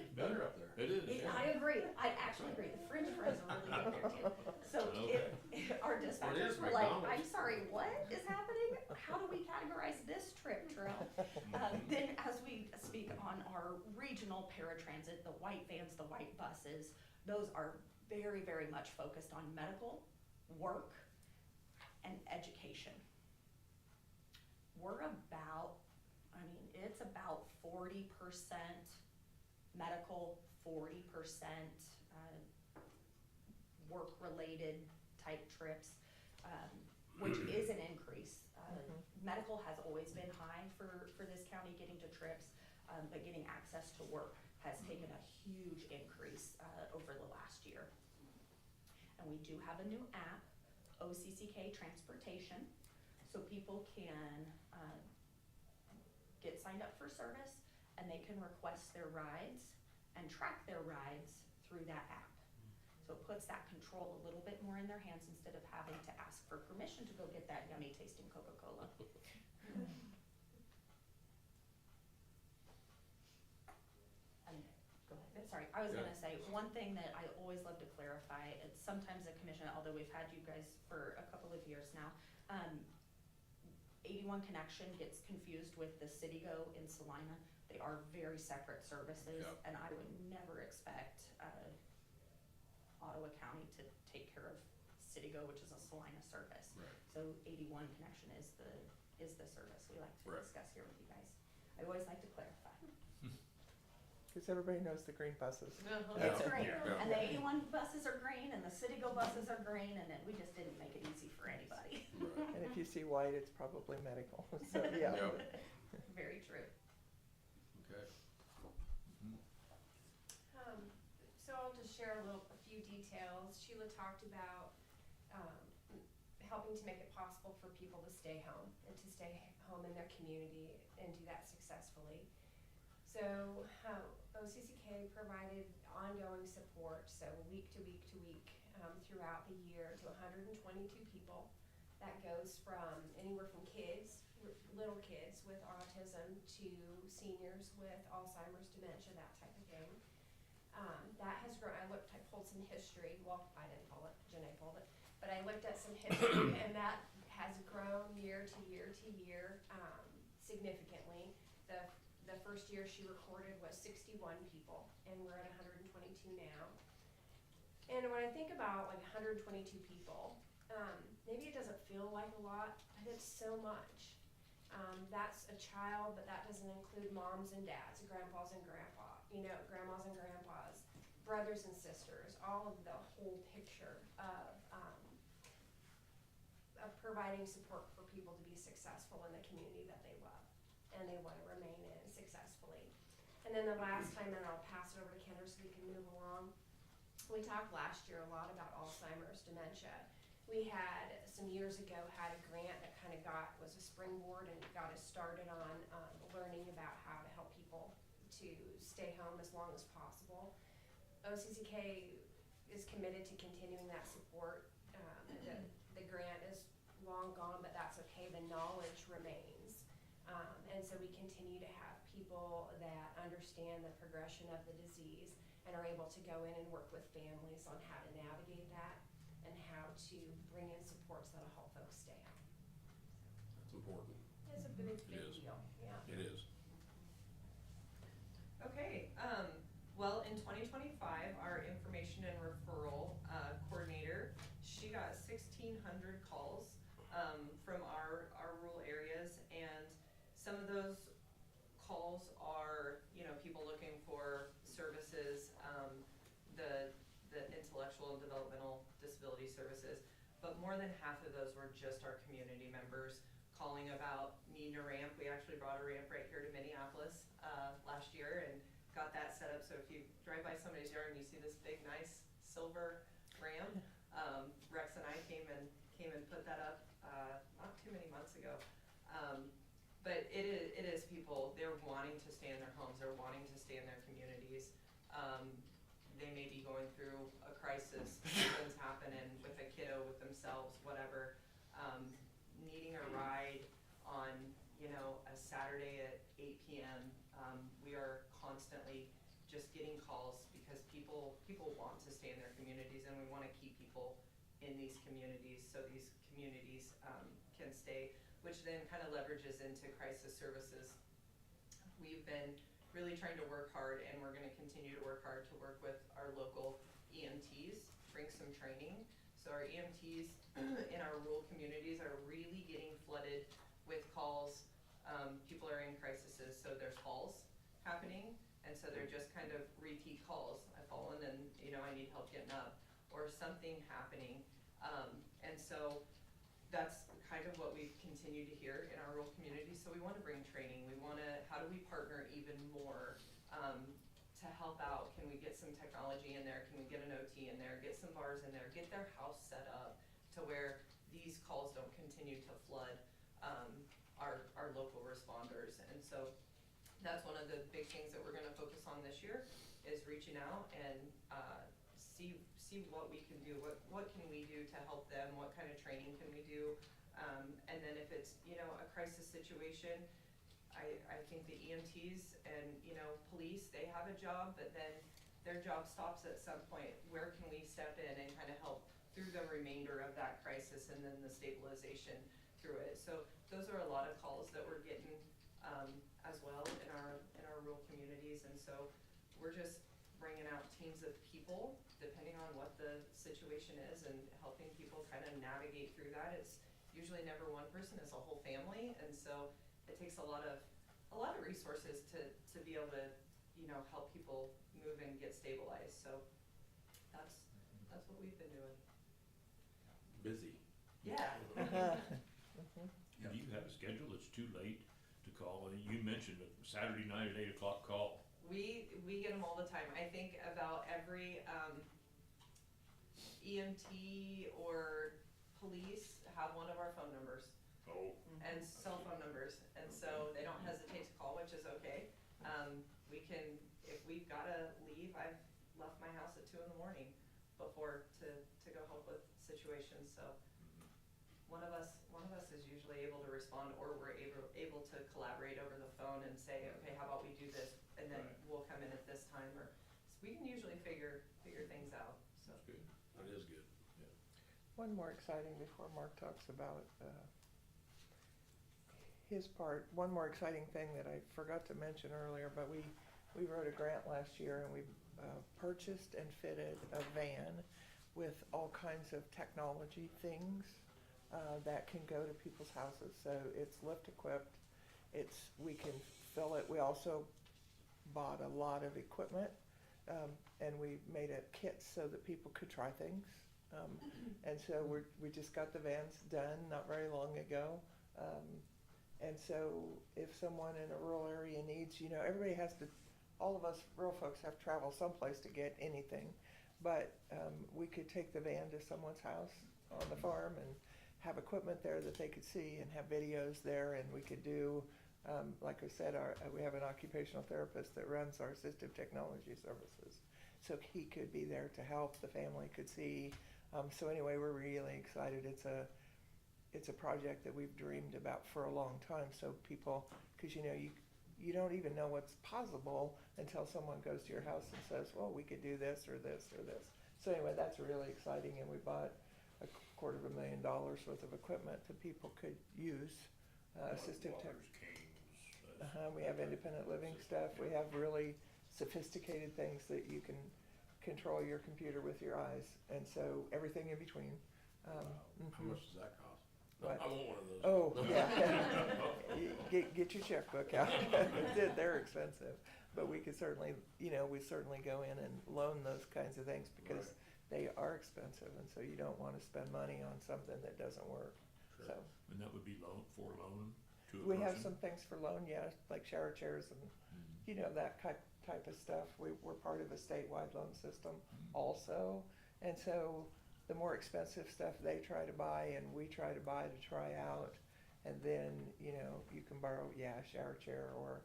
It's better up there. It is. I agree. I actually agree. The French fries are really good there too. So our dispatchers were like, I'm sorry, what is happening? How do we categorize this trip, Terrell? Then as we speak on our regional paratransit, the white vans, the white buses, those are very, very much focused on medical, work, and education. We're about, it's about 40% medical, 40% work-related type trips, which is an increase. Medical has always been high for this county getting to trips, but getting access to work has taken a huge increase over the last year. And we do have a new app, OCCK Transportation, so people can get signed up for service, and they can request their rides and track their rides through that app. So it puts that control a little bit more in their hands instead of having to ask for permission to go get that yummy tasting Coca-Cola. And go ahead, sorry, I I was Yeah. gonna say, one thing that I always love to clarify, it's sometimes a commission, although we've had you guys for a couple of years now, 81 Connection gets confused with the Citigo in Salina. They are very separate services, Yep. and I would never expect Ottawa County to take care of Citigo, which is a Salina service. Right. So 81 Connection is the service we like to Right. discuss here with you guys. I always like to clarify. Cause everybody knows the green buses. It's Yeah. green, Yeah. and the 81 buses are green, and the Citigo buses are green, and we just didn't make it easy for anybody. Right. And if you see white, it's probably medical, so, yeah. Yep. Very true. Okay. Mhm. So I'll just share a few details. Sheila talked about, helping to make it possible for people to stay home and to stay home in their community and do that successfully. So, OCCK provided ongoing support, so week to week to week, throughout the year to 122 people. That goes from anywhere from kids, little kids with autism to seniors with Alzheimer's, dementia, that type of thing. That has grown. I pulled some history. Well, I didn't pull it. Janae pulled it. But I looked at some history, and that has grown year to year to year, significantly. The first year she recorded was 61 people, and we're at 122 now. And when I think about like 122 people, maybe it doesn't feel like a lot, but it's so much. That's a child, but that doesn't include moms and dads, grandpas and grandmas and grandpas, brothers and sisters, all of the whole picture of providing support for people to be successful in the community that they love and they want to remain in successfully. And then the last time, and I'll pass it over to Kendra so we can move along, we talked last year a lot about Alzheimer's, dementia. We had, some years ago, had a grant that kind of was a springboard and got us started on learning about how to help people to stay home as long as possible. OCCK is committed to continuing that support. The grant is long gone, but that's okay. The knowledge remains. And so we continue to have people that understand the progression of the disease and are able to go in and work with families on how to navigate that and how to bring in supports that'll help folks stay home. That's important. It's a big, It big is. deal, yeah. It is. Okay, well, in 2025, our information and referral coordinator, she got 1,600 calls from our rural areas, and some of those calls are, people looking for services, the intellectual and developmental disability services, but more than half of those were just our community members calling about needing a ramp. We actually brought a ramp right here to Minneapolis last year and got that set up. So if you drive by somebody's yard and you see this big, nice silver ramp, Rex and I came and put that up not too many months ago. But it is people, they're wanting to stay in their homes, they're wanting to stay in their communities. They may be going through a crisis, something's happening with a kiddo, with themselves, whatever. Needing a ride on, a Saturday at 8 p.m. We are constantly just getting calls because people want to stay in their communities, and we want to keep people in these communities so these communities can stay, which then kind of leverages into crisis services. We've been really trying to work hard, and we're going to continue to work hard to work with our local EMTs, bring some training. So our EMTs in our rural communities are really getting flooded with calls. People are in crises, so there's falls happening, and so they're just kind of repeat calls. I've fallen and I need help getting up, or something happening. And so that's kind of what we've continued to hear in our rural communities. So we want to bring training. How do we partner even more to help out? Can we get some technology in there? Can we get an OT in there? Get some bars in there? Get their house set up to where these calls don't continue to flood our local responders. And so that's one of the big things that we're going to focus on this year is reaching out and see what we can do. What can we do to help them? What kind of training can we do? And then if it's a crisis situation, I think the EMTs and police, they have a job, but then their job stops at some point, where can we step in and kind of help through the remainder of that crisis and then the stabilization through it. So those are a lot of calls that we're getting as well in our rural communities, and so we're just bringing out teams of people depending on what the situation is and helping people kind of navigate through that. It's usually never one person, it's a whole family, and so it takes a lot of resources to be able to, you know, help people move and get stabilized. So that's what we've been doing. Busy. Yeah. Do you have a schedule that's too late to call? And you mentioned a Saturday night at 8 o'clock call. We get them all the time. I think about every EMT or police have one of our phone numbers Oh. and cell phone numbers, and so they don't hesitate to call, which is okay. We can, if we've gotta leave, I've left my house at 2 in the morning before to go help with situations. So one of us is usually able to respond, or we're able to collaborate over the phone and say, okay, how about we do this, and then Right. we'll come in at this time, or so we can usually figure things out. So That's good. That is good. Yeah. One more exciting before Mark talks about his part. One more exciting thing that I forgot to mention earlier, but we wrote a grant last year, and we purchased and fitted a van with all kinds of technology things that can go to people's houses. So it's lift equipped. We can fill it. We also bought a lot of equipment, and we made a kit so that people could try things. And so we just got the vans done not very long ago. And so if someone in a rural area needs, you know, everybody has to, all of us rural folks have to travel someplace to get anything. But we could take the van to someone's house on the farm and have equipment there that they could see and have videos there, and we could do, like I said, we have an occupational therapist that runs our assistive technology services. So he could be there to help, the family could see. So anyway, we're really excited. It's a project that we've dreamed about for a long time. So people, because you know, you don't even know what's possible until someone goes to your house and says, well, we could do this or this or this. So anyway, that's really exciting, and we bought $250,000 worth of equipment that people could use. Assistive tech. Waters, canes. We have independent living stuff. We have really sophisticated things that you can control your computer with your eyes, and so everything in between. How Mhm. much does that cost? What? I want one of those. Oh, yeah. Get your checkbook out. They're expensive, but we could certainly, you know, we certainly go in and loan those kinds of things because they are expensive, and so you don't want to spend money on something that doesn't work. Sure. So And that would be loan to a we have person? some things for loan, yeah, like shower chairs and you know, that type of stuff. We're part of a statewide loan system also, and so the more expensive stuff they try to buy and we try to buy to try out, and then, you know, you can borrow, a shower chair or,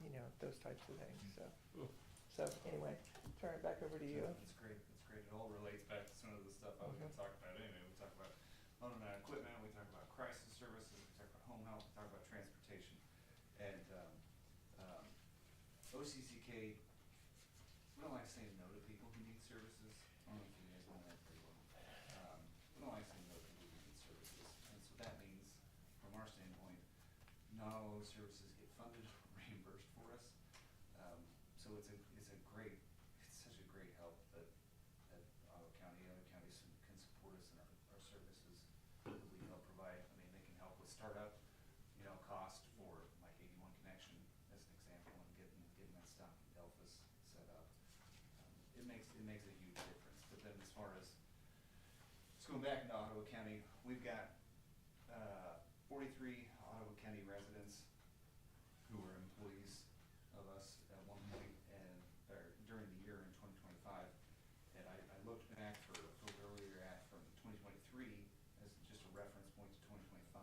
you know, those types of things, so. Cool. So anyway, turn it back over to you. That's great, that's great. It all relates back to some of the stuff I was gonna talk about anyway. We talk about loaning out equipment, we talk about crisis services, we talk about home health, we talk about transportation. And, OCCK, we don't like saying no to people who need services. I don't know if you guys know that very well. We don't like saying no to people who need services. And so that means, from our standpoint, not all those services get funded or reimbursed for us. So it's such a great help that Ottawa County, other counties can support us in our services that we help provide. I mean, they can help with startup, you know, cost for like 81 Connection as an example, and getting that stuff in Delphus set up. It makes a huge difference. But then as far as, just going back into Ottawa County, we've got 43 Ottawa County residents who are employees of us at one point, or during the year in 2025. And I looked back for where we were at from 2023 as just a reference point to 2025,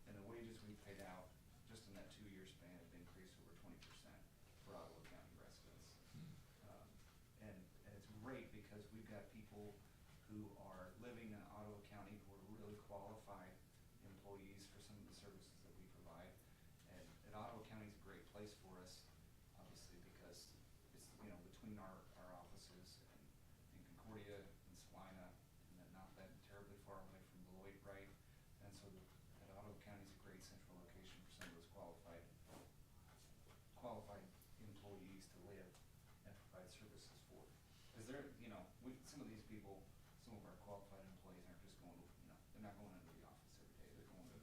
and the wages we paid out just in that 2-year span have increased over 20% for Ottawa County residents. And it's great because we've got people who are living in Ottawa County who are really qualified employees for some of the services that we provide. And Ottawa County is a great place for us, obviously, because it's the between our offices in Concordia and Salina, and then not that terribly far away from Beloit, right? And so that Ottawa County is a great central location for some of those qualified employees to live and provide services for. Because some of these people, some of our qualified employees aren't just going to, they're not going into the office every day. They're going to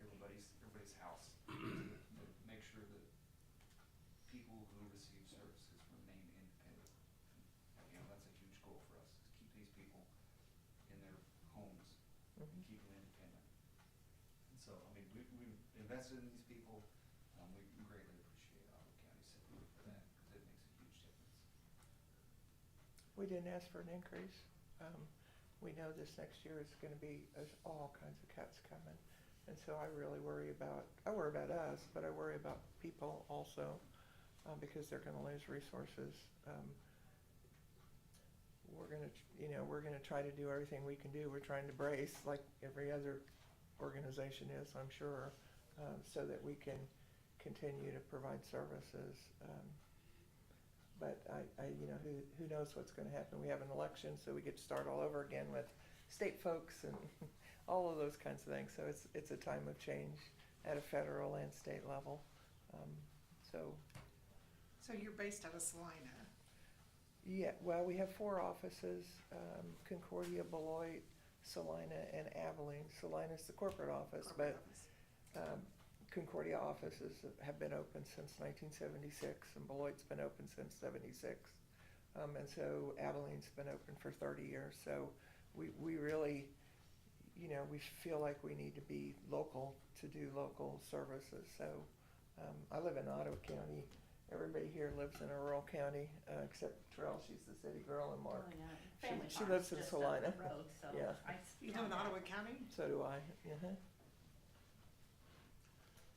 everybody's house to make sure that people who receive services remain independent. And, that's a huge goal for us, is keep these people in their homes and keep them independent. And so, we've invested in these people. We greatly appreciate Ottawa County support for that, because it makes a huge difference. We didn't ask for an increase. We know this next year is gonna be, there's all kinds of cuts coming. And so I worry about us, but I worry about people also, because they're gonna lose resources. We're gonna try to do everything we can do. We're trying to brace, like every other organization is, I'm sure, so that we can continue to provide services. But who knows what's gonna happen? We have an election, so we get to start all over again with state folks and all of those kinds of things. So it's a time of change at a federal and state level. So you're based out of Salina? Yeah, well, we have 4 offices, Concordia, Beloit, Salina, and Abilene. Salina's the corporate office, but Concordia offices have been open since 1976, and Beloit's been open since 76. And so Abilene's been open for 30 years. So we really, we feel like we need to be local to do local services. So I live in Ottawa County. Everybody here lives in a rural county, except Terrell, she's the city girl, and Mark. Oh, yeah. Family She farm's lives in just up the Salina. road, so Yeah. You live in Ottawa County? So do I.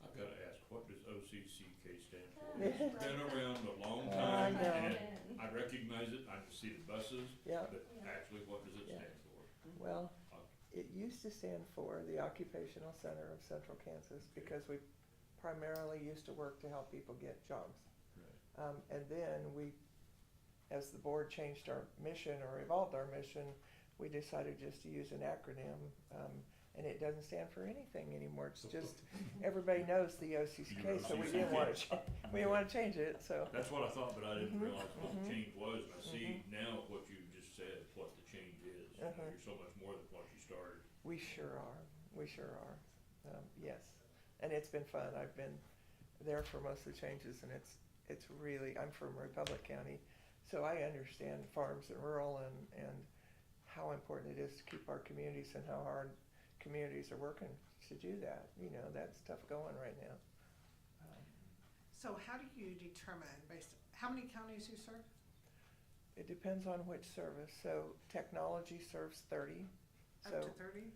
I've gotta ask, what does OCCK stand for? Yeah. It's been around a long I time, know. and I recognize it, I can see the buses, Yeah. but actually, what does it Yeah. stand for? Well, it used to stand for the Occupational Center of Central Kansas, because we primarily used to work to help people get jobs. Right. And then as the board changed our mission or evolved our mission, we decided just to use an acronym, and it doesn't stand for anything anymore. It's just, everybody knows the OCCK, so we didn't want to change it, so. That's what I thought, but I didn't realize what the mhm. change was, and I see now what you just said, what the change is. Uh-huh. You're so much more than what you started. We sure are. Yes, and it's been fun. I've been there for most of the changes, and it's really, I'm from Republic County, so I understand farms and rural and how important it is to keep our communities and how hard communities are working to do that. That's tough going right now. So how do you determine, how many counties you serve? It depends on which service. So technology serves 30. Up to 30?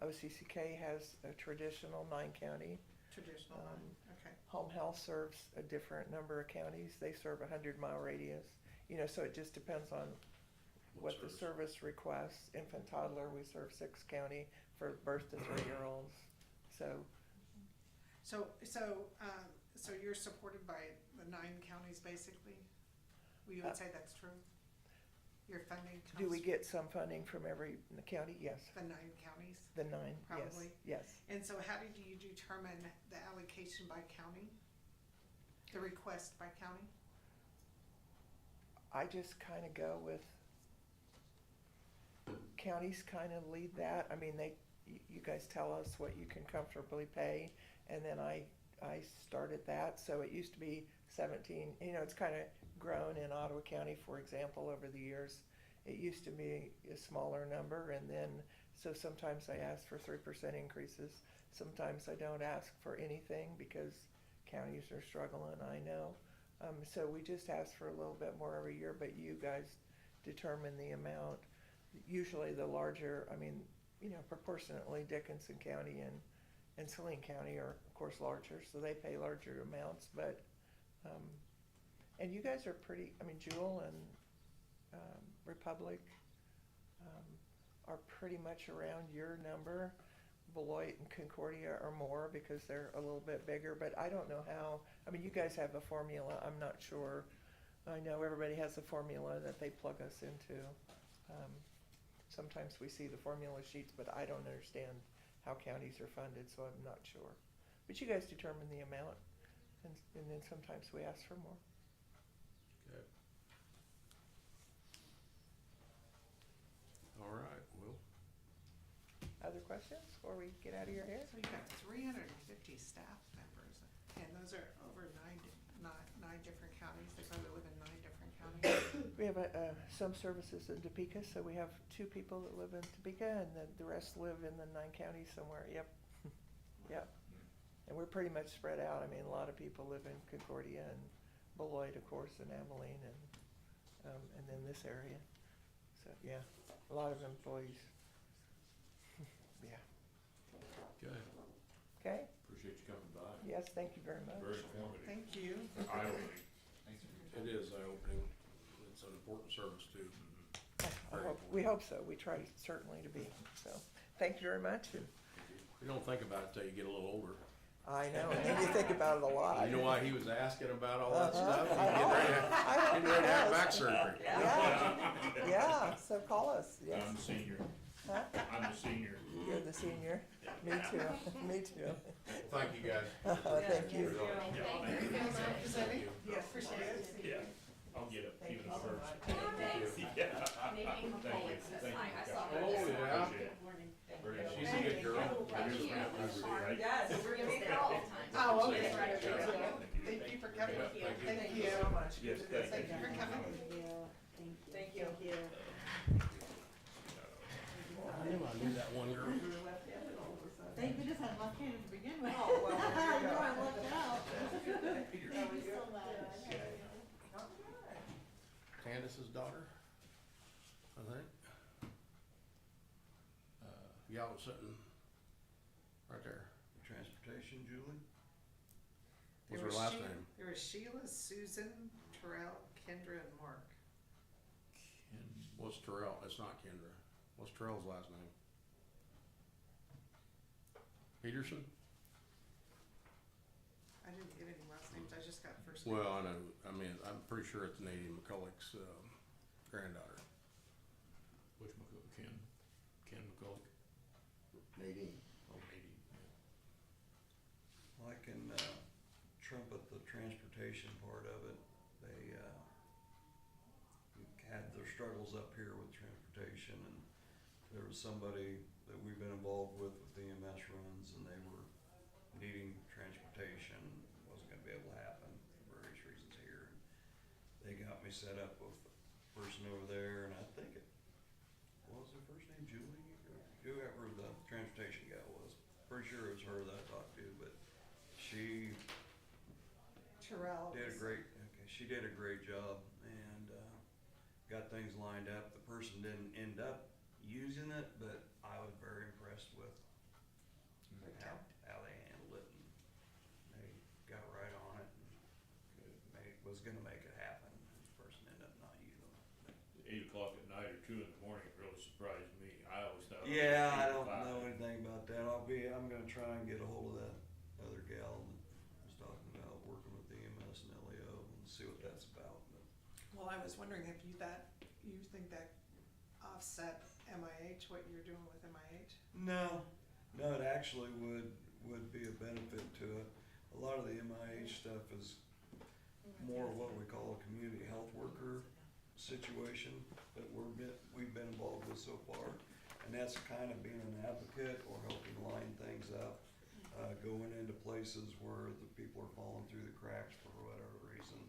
OCCK has a traditional 9-county. Traditional, okay. Home health serves a different number of counties. They serve 100-mile radius. So it just depends on what the service requests. Infant toddler, we serve 6 county for birth to 3-year-olds. So you're supported by the 9 counties, basically? You would say that's true? Your funding comes? Do we get some funding from every county? Yes. The 9 counties? The 9, Probably. yes. And so how did you determine the allocation by county? The request by county? I just kind of go with, counties kind of lead that. You guys tell us what you can comfortably pay, and then I started that. So it used to be 17, it's kind of grown in Ottawa County, for example, over the years. It used to be a smaller number, and then, so sometimes I ask for 3% increases. Sometimes I don't ask for anything because counties are struggling, I know. So we just ask for a little bit more every year, but you guys determine the amount. Usually the larger, proportionately Dickinson County and Saline County are of course larger, so they pay larger amounts, but, and you guys are pretty, Jewel and Republic are pretty much around your number. Beloit and Concordia are more because they're a little bit bigger, but I don't know how, you guys have a formula, I'm not sure I know everybody has a formula that they plug us into. Sometimes we see the formula sheets, but I don't understand how counties are funded, so I'm not sure. But you guys determine the amount, and then sometimes we ask for more. Okay. All right, well, Other questions before we get out of your hair? So you got 350 staff members, and those are over nine different counties. They probably live in 9 different counties. We have some services in Topeka, so we have 2 people that live in Topeka, and the rest live in the 9 counties somewhere. Yep. Yep. And we're pretty much spread out. I mean, a lot of people live in Concordia and Beloit, of course, and Abilene, and then this area. So yeah, a lot of employees. Yeah. okay. Okay. Appreciate you coming by. Yes, thank you very much. Very informative. Thank you. Eye-opening. Thanks for your It is eye-opening. It's an important service too. We hope so. We try certainly to be. So thank you very much. And You don't think about it till you get a little older. I know, and then you think about it a lot. You know why he was asking about all that Uh-huh. stuff? He's I know. getting ready to have back surgery. Yeah, yeah, so call us, yes. I'm the senior. Huh? I'm the senior. You're the senior. Me too, me too. Thank you, guys. Thank you. Thank you so much. Presenting? Yes, appreciate it. Yeah, I'll get it, Thank even you so first. much. Thanks. Yeah. Making Thank you. complaints this Thank time. you. I saw Oh, that. yeah. Appreciate it. Very good. She's a good girl. Thank you. Right? Yes, we're gonna stay all the time. Oh, okay. Yes, right. Thank you. Thank you for coming. Thank you. Thank you so much. Yes, Thank you for coming. Thank you. I knew that one girl. Thank goodness I'm left-handed to begin with. Oh, well, I there you know go. I'm left out. Thank you so much. Candace's daughter, I think. Y'all was sitting right there. Transportation, Julie? What's There her was last Sheila- name? There was Sheila, Susan, Terrell, Kendra, and Mark. What's Terrell? It's not Kendra. What's Terrell's last name? Peterson? I didn't get any last names, I just got first names. Well, I know. I mean, I'm pretty sure it's Nadine McCulloch's granddaughter. Which Ken McCulloch? Nadine. Oh, maybe, yeah. I can trumpet the transportation part of it. They had their struggles up here with transportation, and there was somebody that we've been involved with the EMS runs, and they were needing transportation. Wasn't gonna be able to happen for various reasons here. They got me set up with a person over there, and I think it, what was her first name, Julie? Or whoever the transportation gal was. Pretty sure it was her that I talked to, but she Terrell. she did a great job, and got things lined up. The person didn't end up using it, but I was very impressed with how they handled it, and they got right on it, and was gonna make it happen, and the person ended up not using it. 8 o'clock at night or 2 in the morning really surprised me. I always thought. it was Yeah, 8 I to don't 5. know anything about that. I'm gonna try and get a hold of that other gal that was talking about working with the EMS and LEO and see what that's about, but. Well, I was wondering if you think that offset MIH, what you're doing with MIH? No, it actually would be a benefit to it. A lot of the MIH stuff is more of what we call a community health worker situation that we've been involved with so far. And that's kind of being an advocate or helping line things up, going into places where the people are falling through the cracks for whatever reason,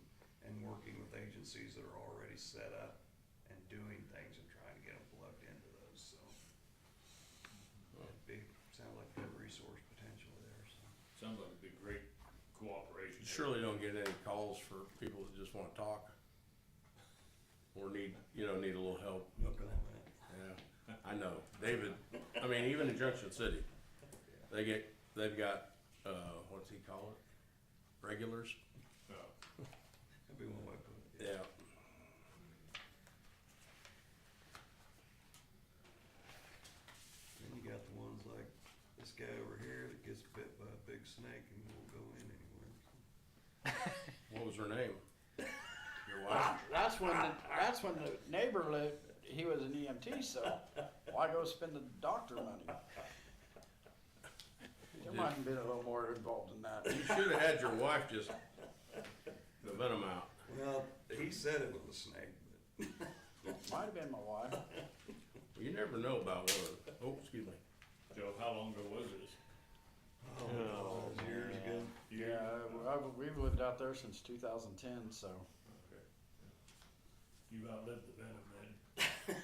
and working with agencies that are already set up and doing things and trying to get them plugged into those, so. Sound like a good resource potentially there, so. Sounds like it'd be great cooperation. Surely don't get any calls for people that just wanna talk. Or need a little help. No comment. Yeah, I know. David, I mean, even in Junction City, they've got, what's he call it? Regulars? That'd be one way to put it. Yeah. Then you got the ones like this guy over here that gets bit by a big snake and won't go in anywhere. What was her name? Your That's when the neighbor lived, he was an EMT, so why go spend the doctor money? There might have been a little more involved in that. You should have had your wife just the venom out. Well, he said it was a snake, but Might have been my wife. You never know about one of them. Oh, excuse me. Joe, how long ago was this? oh, that was years ago. Yeah, we've lived out there since 2010, so. You've outlived the venom then.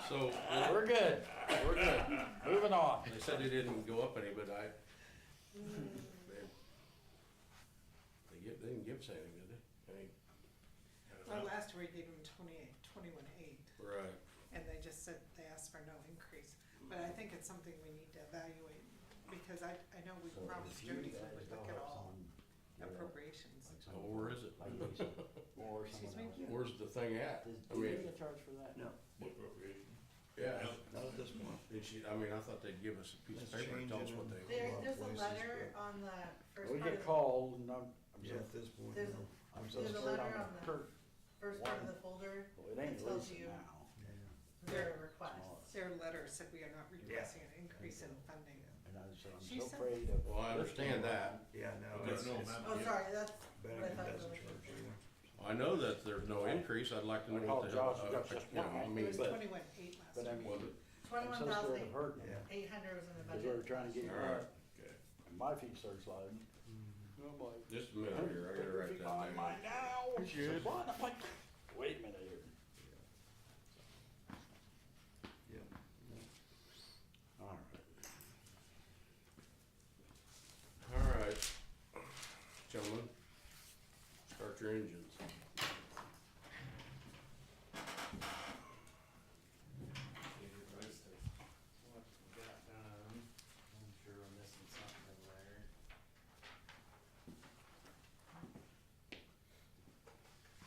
So, We're good. We're good. Moving on. they said they didn't go up any, but they didn't give us anything, did they? Any, Well, last year we gave them 21.8, right. and they just said, they asked for no increase. But I think it's something we need to evaluate, because I know we promised Jody we would look at all appropriations. Oh, where is it? Or Excuse me? Where's the thing at? I mean, charge for that? No, The appropriation. yeah. not at this point. Did she, I mean, I thought they'd give us a piece of Let's paper and change tell it us what in. they. There's a Places, letter but- on the first We part get of called and I'm Yeah, so, at this point, There's no. I'm so there's a scared letter I'm on the hurt. first part of the folder Well, it ain't that tells losing you now. their request. Their letter said we are not requesting an increase in funding. And I said, I'm She so said- afraid of. Well, I understand that. Yeah, no, Okay, it's, no, it's, ma'am. Oh, sorry, that's what I Bennigan thought it doesn't was. charge you. I know that there's no increase. I'd like to know what the, Josh, you got just you know, I one. mean, It was But- 21.8 last But I year. mean, was it? I'm so scared of hurting them. Yeah. 800 was in the Cause budget. we were trying to get All right. hurt Okay. and my feet started sliding. Mm-hmm. I'm like. Just a minute here. I gotta write that down. Mine now. Good. What? I'm like, wait a minute here. Yeah. All right. All right, gentlemen, start your engines. What we got done, I'm sure we're missing something over there.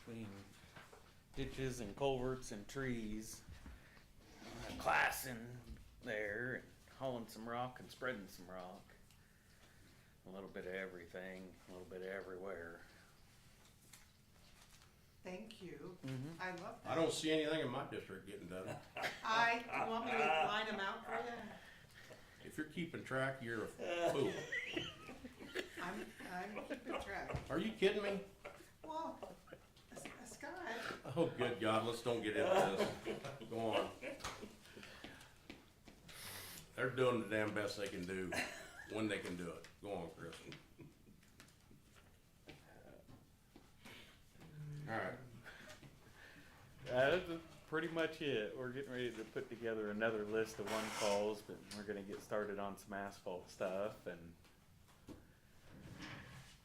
Between ditches and culverts and trees, classing there, and hauling some rock and spreading some rock. A little bit of everything, a little bit of everywhere. Thank you. Mm-hmm. I love that. I don't see anything in my district getting done. You want me to line them out for you? If you're keeping track, you're a fool. I'm keeping track. Are you kidding me? Well, Scott, Oh, good God, let's don't get into this. Go on. They're doing the damn best they can do, when they can do it. Go on, Chris. All right. That's pretty much it. We're getting ready to put together another list of one calls, but we're gonna get started on some asphalt stuff and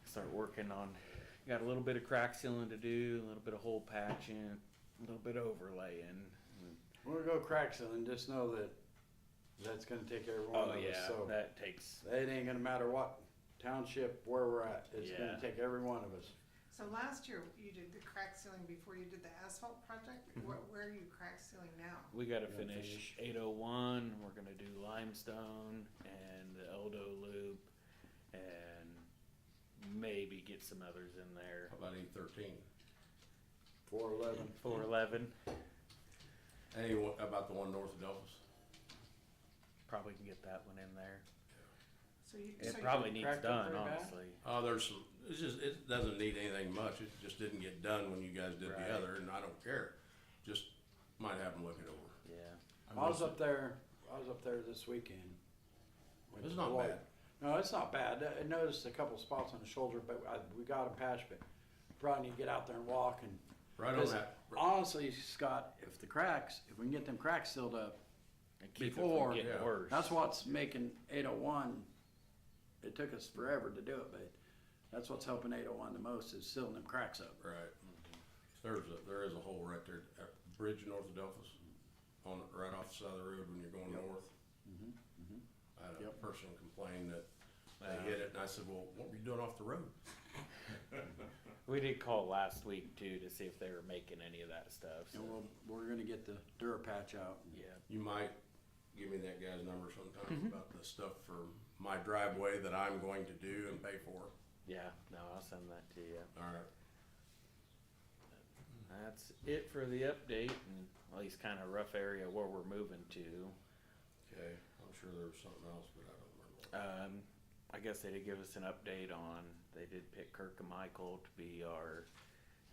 start working on, got a little bit of crack sealing to do, a little bit of hole patching, a little bit of overlaying. When we go crack sealing, just know that that's gonna take every one Oh of us, yeah, so. that takes, It ain't gonna matter what township, where we're at, it's gonna Yeah. take every one of us. so last year you did the crack sealing before you did the asphalt project? Where are you crack sealing now? we gotta Yeah, finish 801, we're gonna do limestone and the Eldo loop and maybe get some others in there. How about 813? 411. 411, Any, about the one north of Delphus? probably can get that one in there. So you, It so probably you, needs cracked it done, pretty bad? honestly. There's some, it's just, it doesn't need anything much, it just didn't get done when you guys did Right. the other, and I don't care. Just might have them look it over. Yeah. I was up there this weekend. Went It's to not Lloyd. bad. No, it's not bad. I noticed a couple spots on the shoulder, but we got them patched, but probably need to get out there and walk and. Right on Because that, honestly, Scott, if we can get them cracks sealed up, And keep Before, it from getting yeah. worse. that's what's making 801, it took us forever to do it, but that's what's helping 801 the most is sealing them cracks up. right. There is a hole right there, at the bridge north of Delphus, right off the side of the road when you're going Yep. north. I had a Yep. person complain that they hit it, and I said, well, what were you doing off the road? We did call last week too to see if they were making any of that stuff. So. And we're gonna get the Durapatch out. Yeah. You might give me that guy's number sometime about the stuff for my driveway that I'm going to do and pay for. Yeah, no, I'll send that to you. Alright, That's it for the update and at least kind of rough area where we're moving to. okay, I'm sure there was something else, but I don't remember. I guess they did give us an update on, they did pick Kirk and Michael to be our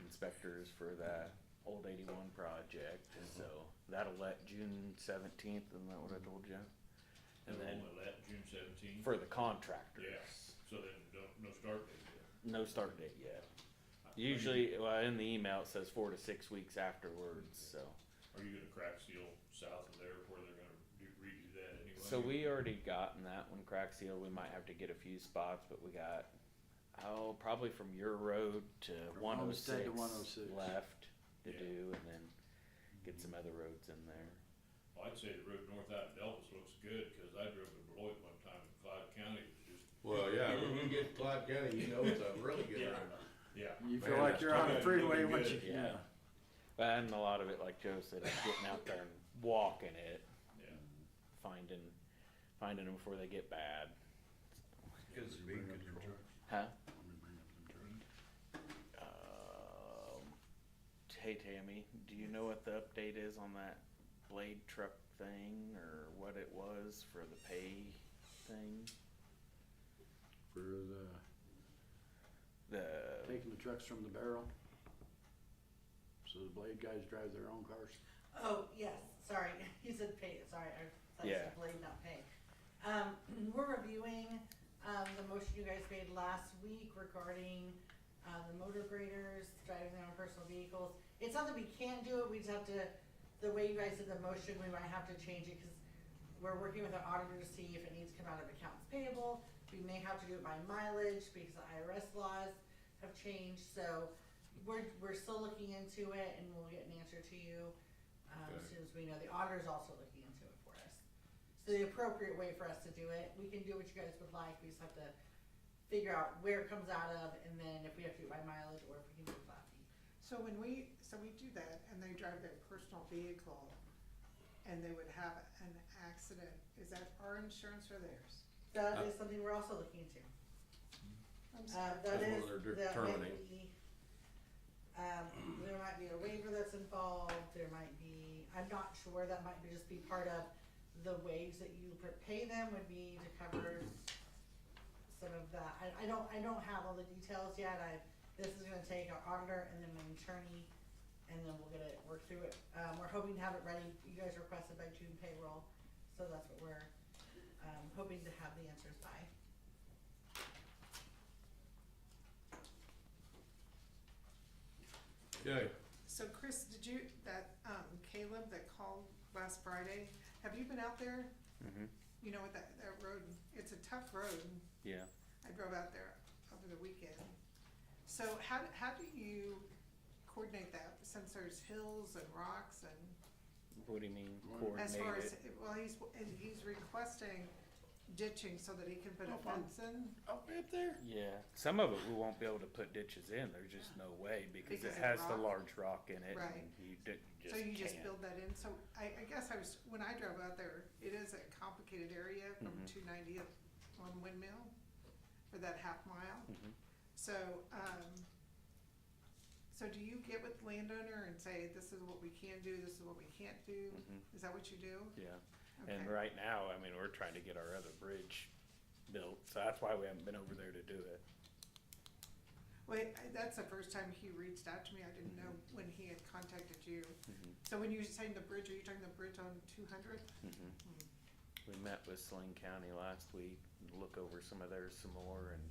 inspectors for that old 81 project. So that'll let June 17th, isn't that what I told you? And then Only that June 17th. for the contractors. Yes, so then no start date yet. No start date yet. Usually, well, in the email it says 4 to 6 weeks afterwards, so. Are you gonna crack seal south of there where they're gonna redo that anyway? So we already gotten that one crack seal, we might have to get a few spots, but we got, probably from your road to From Homestead to 106 106. left to Yeah. do, and then get some other roads in there. Well, I'd say the road north out of Delphos looks good, cause I drove to Beloit one time in Clyde County, it was just. Well, yeah, when you get to Clyde County, you know it's a really good Yeah. road. Yeah. You feel Man, like that's you're on a good. freeway Looking once good. you, Yeah. And a lot of it, like Joe said, is getting out there and walking it, Yeah. finding them before they get bad. Cause the bean control. Huh? Let me bring up some trucks. Hey Tammy, do you know what the update is on that blade truck thing, or what it was for the pay thing? For The, taking the trucks from the barrel. So the blade guys drive their own cars. Oh, yes, sorry, you said pay, sorry, I thought you Yeah. said blade, not pay. We're reviewing, the motion you guys made last week regarding, the motor graders driving their own personal vehicles. It's something we can't do it, we just have to, the way you guys did the motion, we might have to change it, cause we're working with our auditor to see if it needs to come out of accounts payable. We may have to do it by mileage because the IRS laws have changed, so we're still looking into it and we'll get an answer to you, as Okay. soon as we know. The auditor's also looking into it for us. So the appropriate way for us to do it, we can do what you guys would like, we just have to figure out where it comes out of and then if we have to do it by mileage or if we can do a flat fee. So when we do that and they drive their personal vehicle and they would have an accident, is that our insurance or theirs? That is something we're also looking into. I'm sorry. That That's is, what they're that might determining. be, there might be a waiver that's involved, there might be, I'm not sure, that might be just be part of the wage that you pay them would be to cover some of that. I don't have all the details yet, this is gonna take our auditor and then an attorney, and then we'll get it, work through it. We're hoping to have it ready, you guys requested by June payroll, so that's what we're, hoping to have the answers by. Okay, So Chris, did you, Caleb that called last Friday, have you been out there? You know what that road, it's a tough road. yeah. I drove out there over the weekend. So how do you coordinate that, since there's hills and rocks and, What do you mean as far coordinate as, it? well, he's requesting ditching so that he can put a fence in? Up there? Yeah, some of it we won't be able to put ditches in, there's just no way, because it Because of has the rock? large rock in it, Right. and you just So you just can't. build that in, so I guess when I drove out there, it is a complicated area from Mhm. 290th on Windmill for that half mile. Mhm. So, so do you get with the landowner and say, this is what we can do, this is what we can't do? Mhm. Is that what you do? Yeah, Okay. and right now, I mean, we're trying to get our other bridge built, so that's why we haven't been over there to do it. Well, that's the first time he reached out to me, I didn't know when he had contacted you. Mhm. So when you're saying the bridge, are you talking the bridge on 200? Mhm. We met with Saline County last week, and look over some of theirs some more and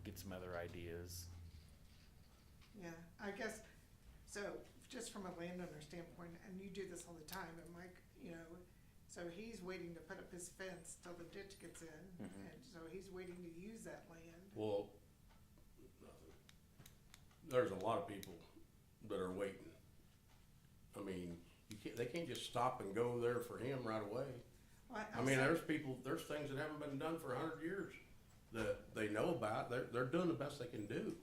get some other ideas. Yeah, I guess, so just from a landowner standpoint, and you do this all the time, and Mike, so he's waiting to put up his fence till the ditch gets in, Mhm. and so he's waiting to use that land. well, there's a lot of people that are waiting. I mean, they can't just stop and go there for him right away. Well, I mean, there's things that haven't been done for 100 years that they know about, they're doing the best they can do.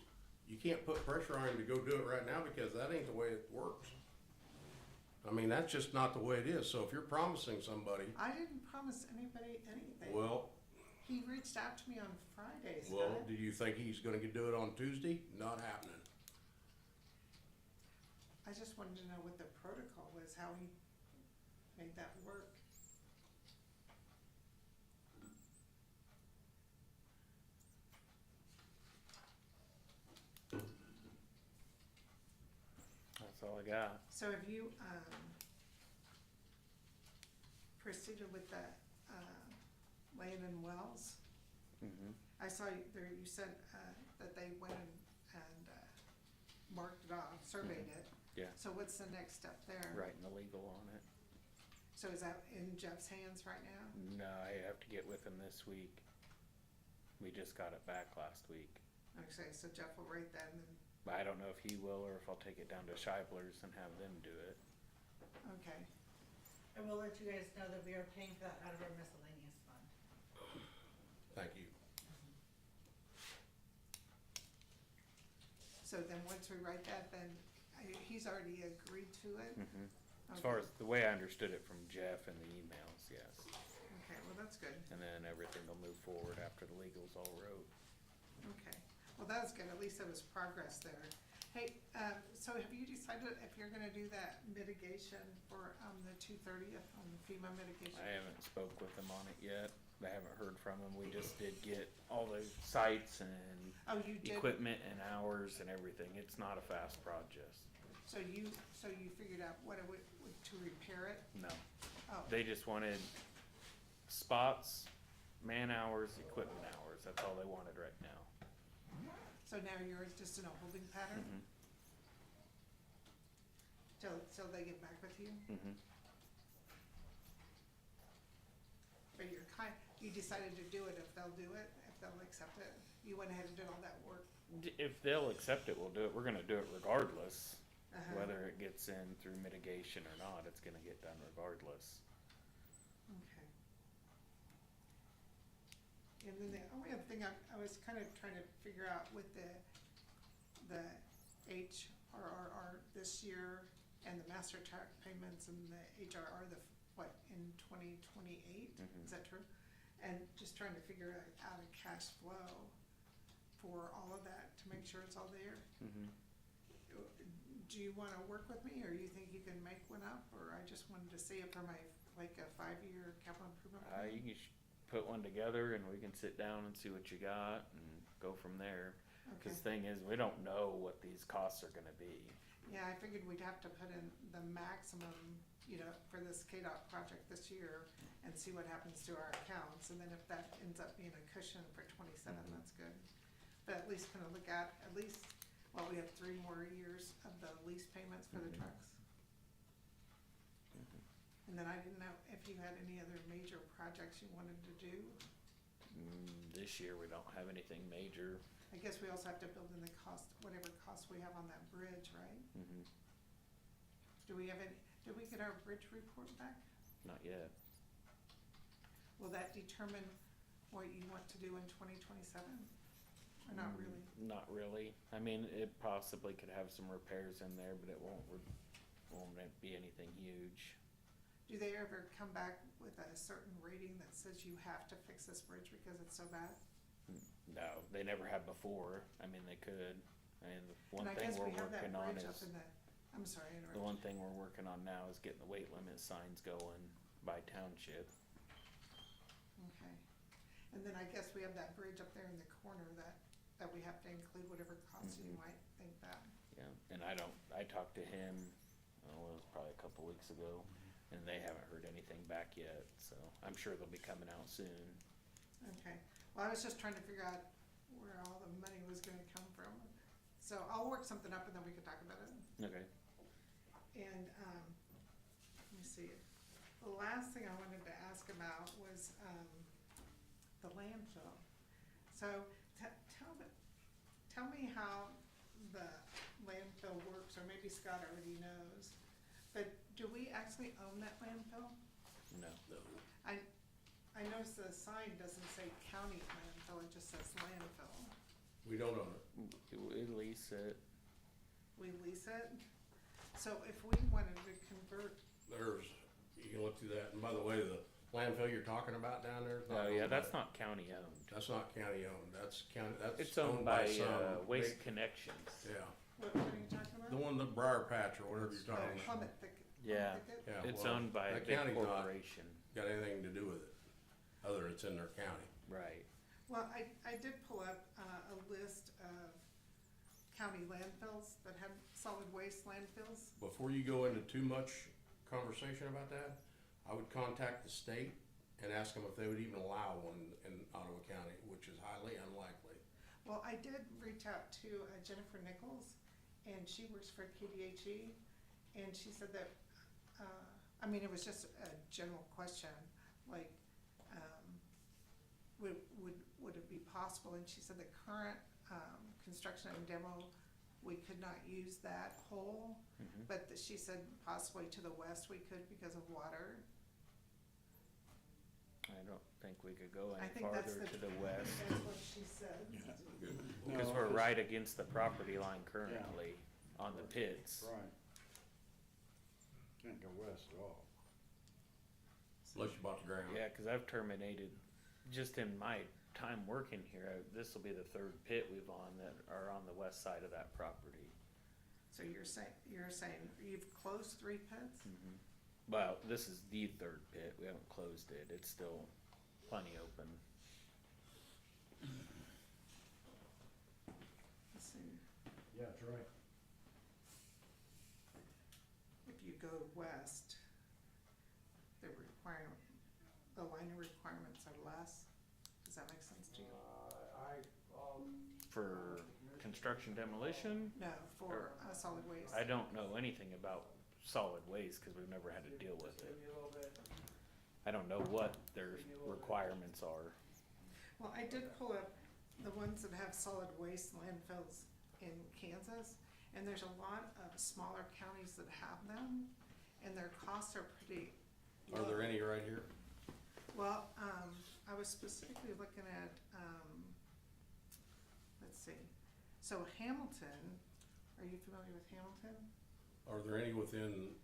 You can't put pressure on him to go do it right now because that ain't the way it works. I mean, that's just not the way it is, so if you're promising somebody, I didn't promise anybody anything. well, He reached out to me on Friday, Well, Scott. do you think he's gonna do it on Tuesday? Not happening. I just wanted to know what the protocol was, how he made that work. That's all I got. So have you, proceeded with the, Land and Wells? Mm-hmm. I saw there, you said, that they went and marked it off, surveyed it. Yeah. So what's the next step there? Writing the legal on it. So is that in Jeff's hands right now? No, I have to get with him this week. We just got it back last week. Okay, so Jeff will write that and then, But I don't know if he will or if I'll take it down to Scheibler's and have them do it. okay. And we'll let you guys know that we are paying for that out of our miscellaneous fund. Thank you. So then once we write that, then he's already agreed to it? Mm-hmm. As far as the way I understood it from Jeff in the emails, yes. Okay, well, that's good. And then everything will move forward after the legals all wrote. Okay, well, that's good, at least there was progress there. Hey, so have you decided if you're gonna do that mitigation for, the 230th on the FEMA mitigation? I haven't spoke with them on it yet. I haven't heard from them. We just did get all the sites and Oh, you did? equipment and hours and everything. It's not a fast project. So you figured out what it would, to repair it? No. Oh, They just wanted spots, man hours, equipment hours. That's all they wanted right now. so now you're just in a holding pattern Mm-hmm. till they get back with you? Mm-hmm. But you decided to do it if they'll do it, if they'll accept it? You went ahead and did all that work? If they'll accept it, we'll do it. We're gonna do it regardless. Uh-huh. Whether it gets in through mitigation or not, it's gonna get done regardless. Okay. And then the only other thing I was kind of trying to figure out with the HRRR this year and the master track payments and the HRR, in 2028? Mhm. Is that true? And just trying to figure out a cash flow for all of that to make sure it's all there. Mm-hmm. Do you wanna work with me, or you think you can make one up, or I just wanted to see it for my, like a 5-year capital improvement plan? You can put one together and we can sit down and see what you got and go from there. Okay. Cause the thing is, we don't know what these costs are gonna be. Yeah, I figured we'd have to put in the maximum, for this KDOT project this year and see what happens to our accounts, and then if that ends up being a cushion for 27, Mhm. that's good. But at least kind of look at least, well, we have 3 more years of the lease payments for the Mhm. trucks. And then I didn't know if you had any other major projects you wanted to do. This year, we don't have anything major. I guess we also have to build in the cost, whatever costs we have on that bridge, right? Mm-hmm. Did we get our bridge report back? Not yet. Will that determine what you want to do in 2027? Or not really? Not really. I mean, it possibly could have some repairs in there, but it won't be anything huge. Do they ever come back with a certain rating that says you have to fix this bridge because it's so bad? No, they never have before. I mean, they could. And the one And I thing guess we're we have that working on bridge up is, in the, I'm sorry, I the interrupted. one thing we're working on now is getting the weight limit signs going by township. Okay. And then I guess we have that bridge up there in the corner that we have to include whatever costs you Mhm. might think that. Yeah, and I talked to him, it was probably a couple weeks ago, and they haven't heard anything back yet, so I'm sure they'll be coming out soon. Okay, well, I was just trying to figure out where all the money was gonna come from. So I'll work something up and then we can talk about it. Okay. And, let me see, the last thing I wanted to ask about was, the landfill. So, tell me how the landfill works, or maybe Scott already knows. But do we actually own that landfill? No. I noticed the sign doesn't say county landfill, it just says landfill. We don't own it. We lease it. We lease it? So if we wanted to convert, You can look through that, and by the way, landfill you're talking about down there? It's not Oh, yeah, owned that's by- not county owned. That's not county owned, that's county, that's It's owned by, some Waste big- Connections. Yeah, What are you talking about? the one, the Briar Patch or whatever you're Oh, talking about. Plummet Thicket. Yeah, Thicket? Yeah, it's well, owned by a that big county's not corporation. got anything to do with it, other than it's in their county. Right. Well, I did pull up a list of county landfills that have solid waste landfills. Before you go into too much conversation about that, I would contact the state and ask them if they would even allow one in Ottawa County, which is highly unlikely. Well, I did reach out to Jennifer Nichols, and she works for KDHE, and she said that, I mean, it was just a general question, like, would it be possible? And she said the current construction and demo, we could not use that hole, Mhm. but that she said possibly to the west we could because of water. I don't think we could go I any think that's farther to the west, That's what she said. because No, we're right against the property line currently on the Right. pits. Right. Can't go west at all. Unless you bought the ground. Yeah, cause I've terminated, just in my time working here, this'll be the third pit we've on that are on the west side of that property. So you're saying you've closed 3 pits? Mhm. Well, this is the third pit, we haven't closed it, it's still plenty open. Let's see. Yeah, that's right. If you go west, the liner requirements are less. Does that make sense to you? For construction demolition, No, for solid waste. I don't know anything about solid waste, cause we've never had to deal with it. I don't know what their requirements are. Well, I did pull up the ones that have solid waste landfills in Kansas, and there's a lot of smaller counties that have them, and their costs are pretty Are low. there any right here? Well, I was specifically looking at, let's see, so Hamilton, are you familiar with Hamilton? Are there any within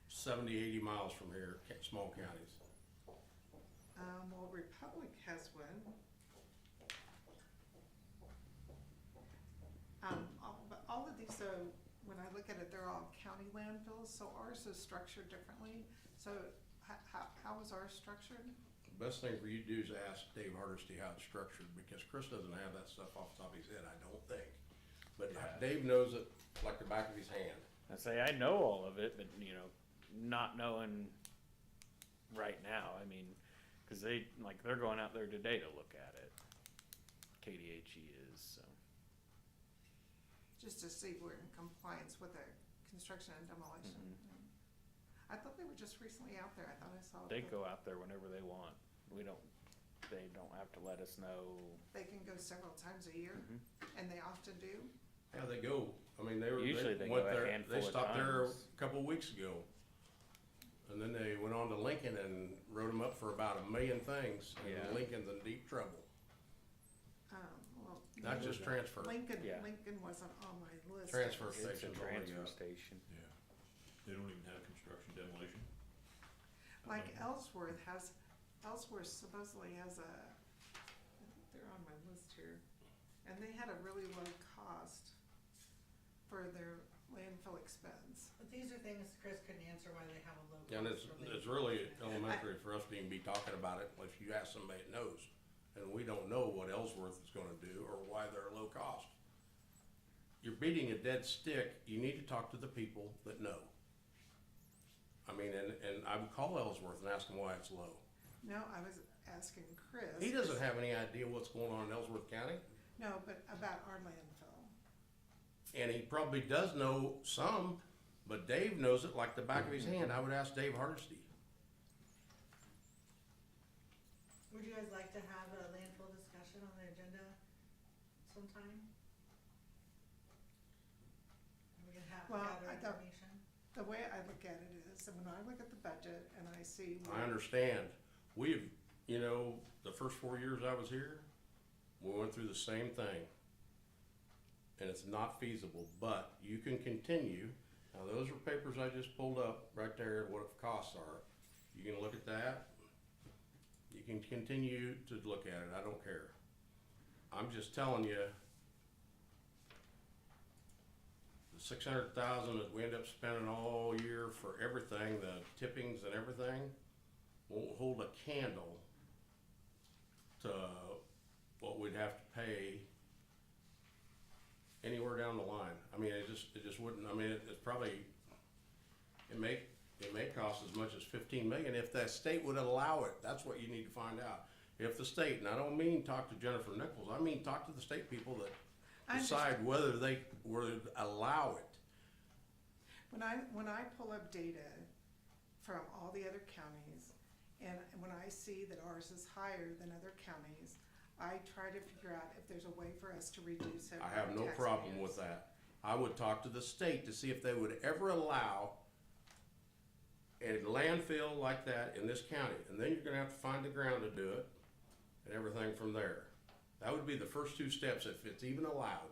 70, 80 miles from here, small counties? Well, Republic has one. But all of these, so when I look at it, they're all county landfills, so ours is structured differently. So how is ours structured? The best thing for you to do is ask Dave Hardesty how it's structured, because Chris doesn't have that stuff off the top of his head, I don't think. But Yeah. Dave knows it like the back of his hand. I say I know all of it, but you know, not knowing right now, I mean, cause they're going out there today to look at it. KDHE is, so. Just to see if we're in compliance with the construction and demolition. Mhm. I thought they were just recently out there. I thought I saw. They that go out there whenever they want. They don't have to let us know. They can go several times a year, Mhm. and they often do. Yeah, they go, I mean, Usually they they went go a there, handful they of stopped there times. a couple of weeks ago. And then they went on to Lincoln and wrote them up for about 1 million things, Yeah. and Lincoln's in deep trouble, Well, not just transfer. Lincoln, Yeah. Lincoln wasn't on my list. Transfer It's a station's already transfer up. station. Yeah. They don't even have construction demolition. Like Ellsworth supposedly has I think they're on my list here, and they had a really low cost for their landfill expense. But these are things Chris couldn't answer why they have a low cost. And it's for really elementary for us to even be talking about it if you ask somebody that knows. And we don't know what Ellsworth is gonna do or why they're low cost. You're beating a dead stick, you need to talk to the people that know. I mean, and I would call Ellsworth and ask him why it's low. No, I was asking Chris. He doesn't have any idea what's going on in Ellsworth County, No, but about our landfill. and he probably does know some, but Dave knows it like the back of his hand. I would ask Dave Hardesty. Would you guys like to have a landfill discussion on the agenda sometime? We're gonna have to Well, gather I thought- information. The way I look at it is, and when I look at the budget and I see. I understand. We've, the first 4 years I was here, we went through the same thing. And it's not feasible, but you can continue. Now, those are papers I just pulled up right there, what the costs are. You can look at that. You can continue to look at it, I don't care. I'm just telling you, the 600,000 that we end up spending all year for everything, the tippings and everything, won't hold a candle to what we'd have to pay anywhere down the line. I mean, it just wouldn't, I mean, it's probably, it may cost as much as 15 million if the state would allow it. That's what you need to find out. If the state, and I don't mean talk to Jennifer Nichols, I mean talk to the state people that decide whether they would allow it. When I pull up data from all the other counties, and when I see that ours is higher than other counties, I try to figure out if there's a way for us to reduce it. I have no problem with that. I would talk to the state to see if they would ever allow a landfill like that in this county, and then you're gonna have to find the ground to do it, and everything from there. That would be the first two steps if it's even allowed.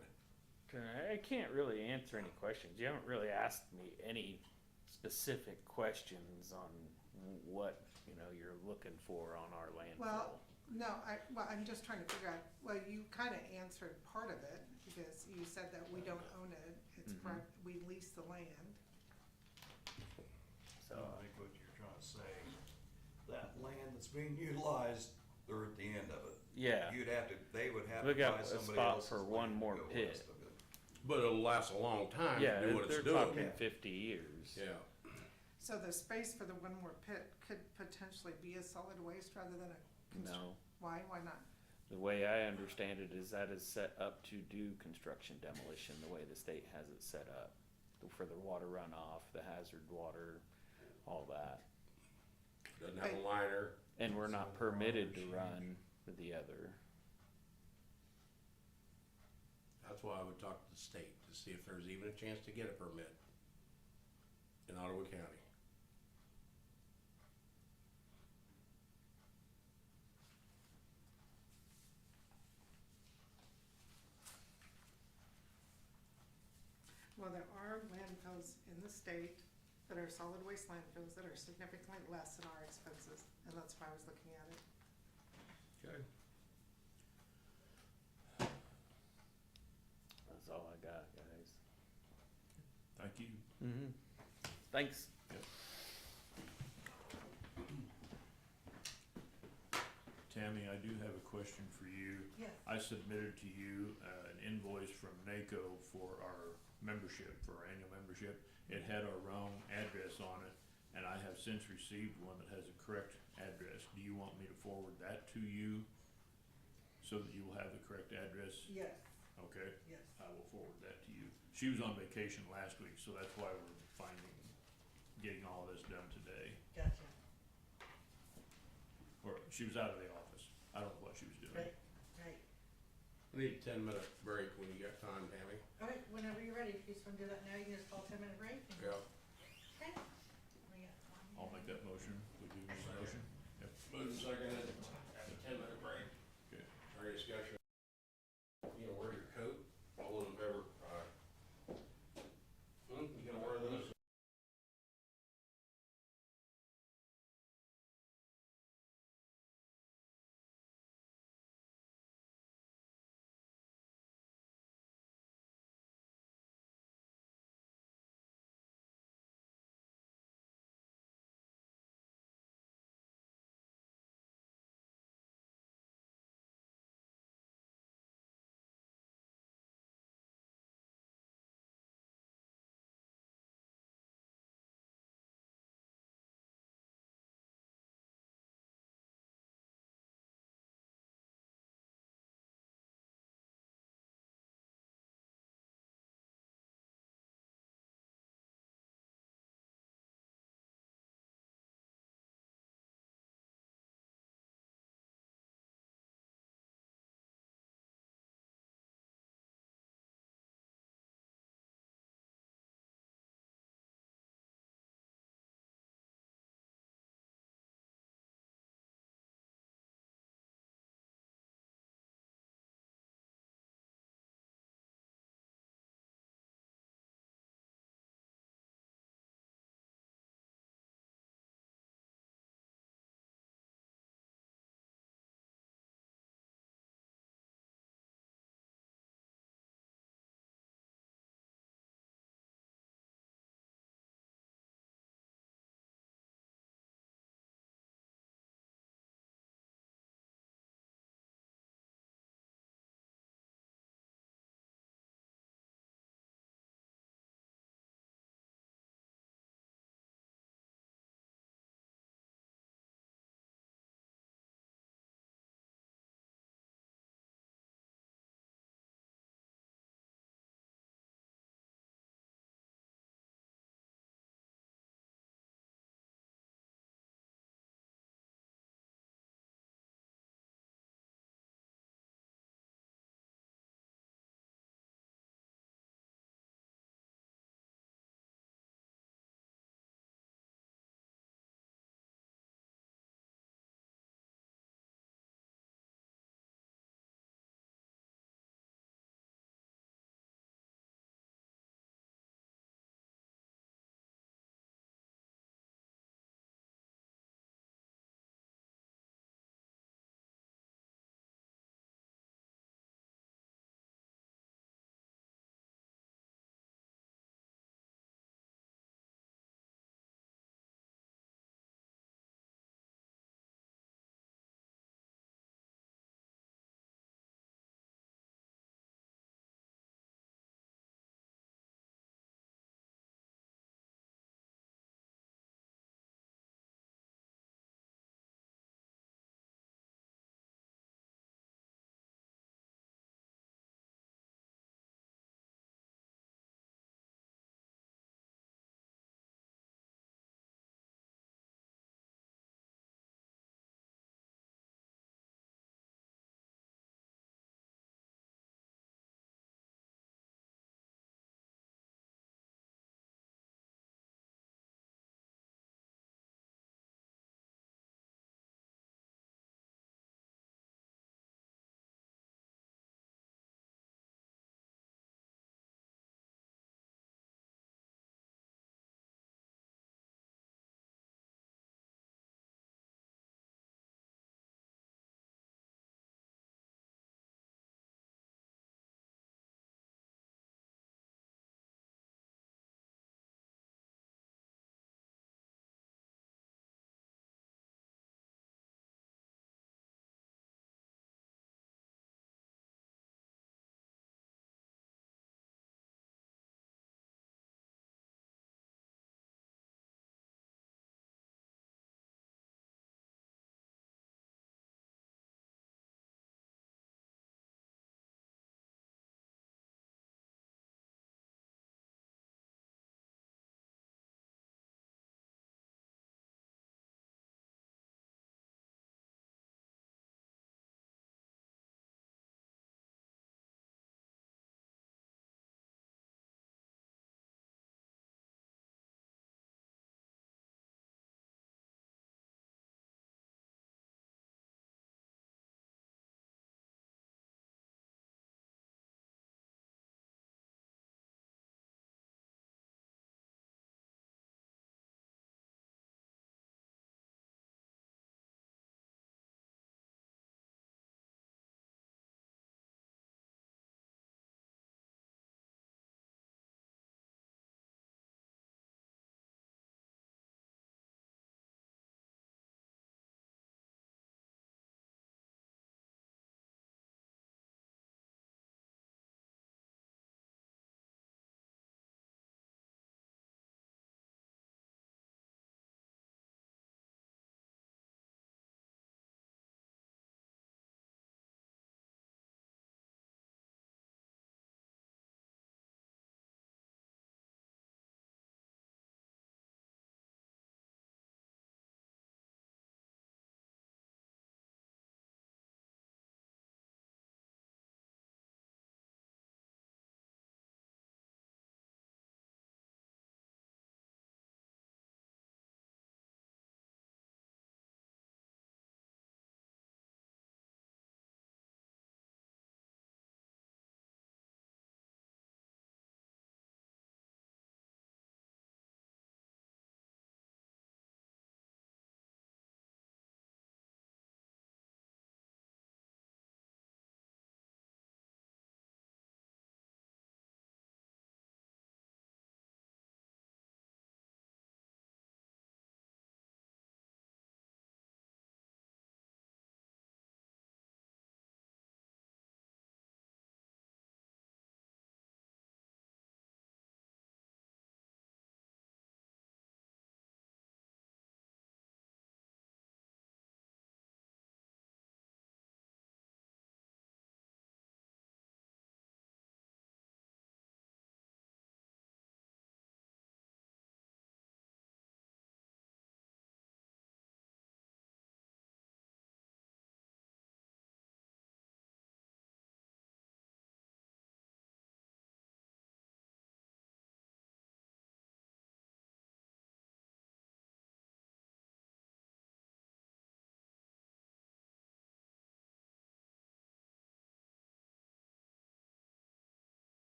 I can't really answer any questions. You haven't really asked me any specific questions on what, you're looking for on our landfill. Well, no, I'm just trying to figure out, well, you kinda answered part of it, because you said that we don't own it, it's part, we lease the land. So I think what you're trying to say, that land that's being utilized, they're at the end of it. Yeah. They would have We to buy got a somebody spot else's for one land to more go pit. west of it. But it'll last a long time Yeah, to do what they're it's doing. talking 50 years. Yeah. So the space for the one more pit could potentially be a solid waste rather than a No. Why not? The way I understand it is that is set up to do construction demolition, the way the state has it set up. For the water runoff, the hazard water, all that. Doesn't have a liner. And we're not permitted to run the other. That's why I would talk to the state to see if there's even a chance to get a permit in Ottawa County. Well, there are landfills in the state that are solid waste landfills that are significantly less than our expenses, and that's why I was looking at it. Okay. That's all I got, guys. Thank you. Thanks. Tammy, I do have a question for you. Yes. I submitted to you an invoice from NACO for our membership, for our annual membership. It had our wrong address on it, and I have since received one that has a correct address. Do you want me to forward that to you so that you will have the correct address? Yes, Okay, yes. I will forward that to you. She was on vacation last week, so that's why we're getting all this done today. Gotcha. Or she was out of the office. I don't know what she was doing. Right. We need a 10-minute break when you got time, Tammy. All right, whenever you're ready, if you just wanna do that now, you can just call a 10-minute break. Yeah. Okay. I'll make that motion. Would you make the motion? Yep. Moving second, have a 10-minute break. Okay. Our discussion. You gonna wear your coat? All in favor? Aye. You gonna wear this?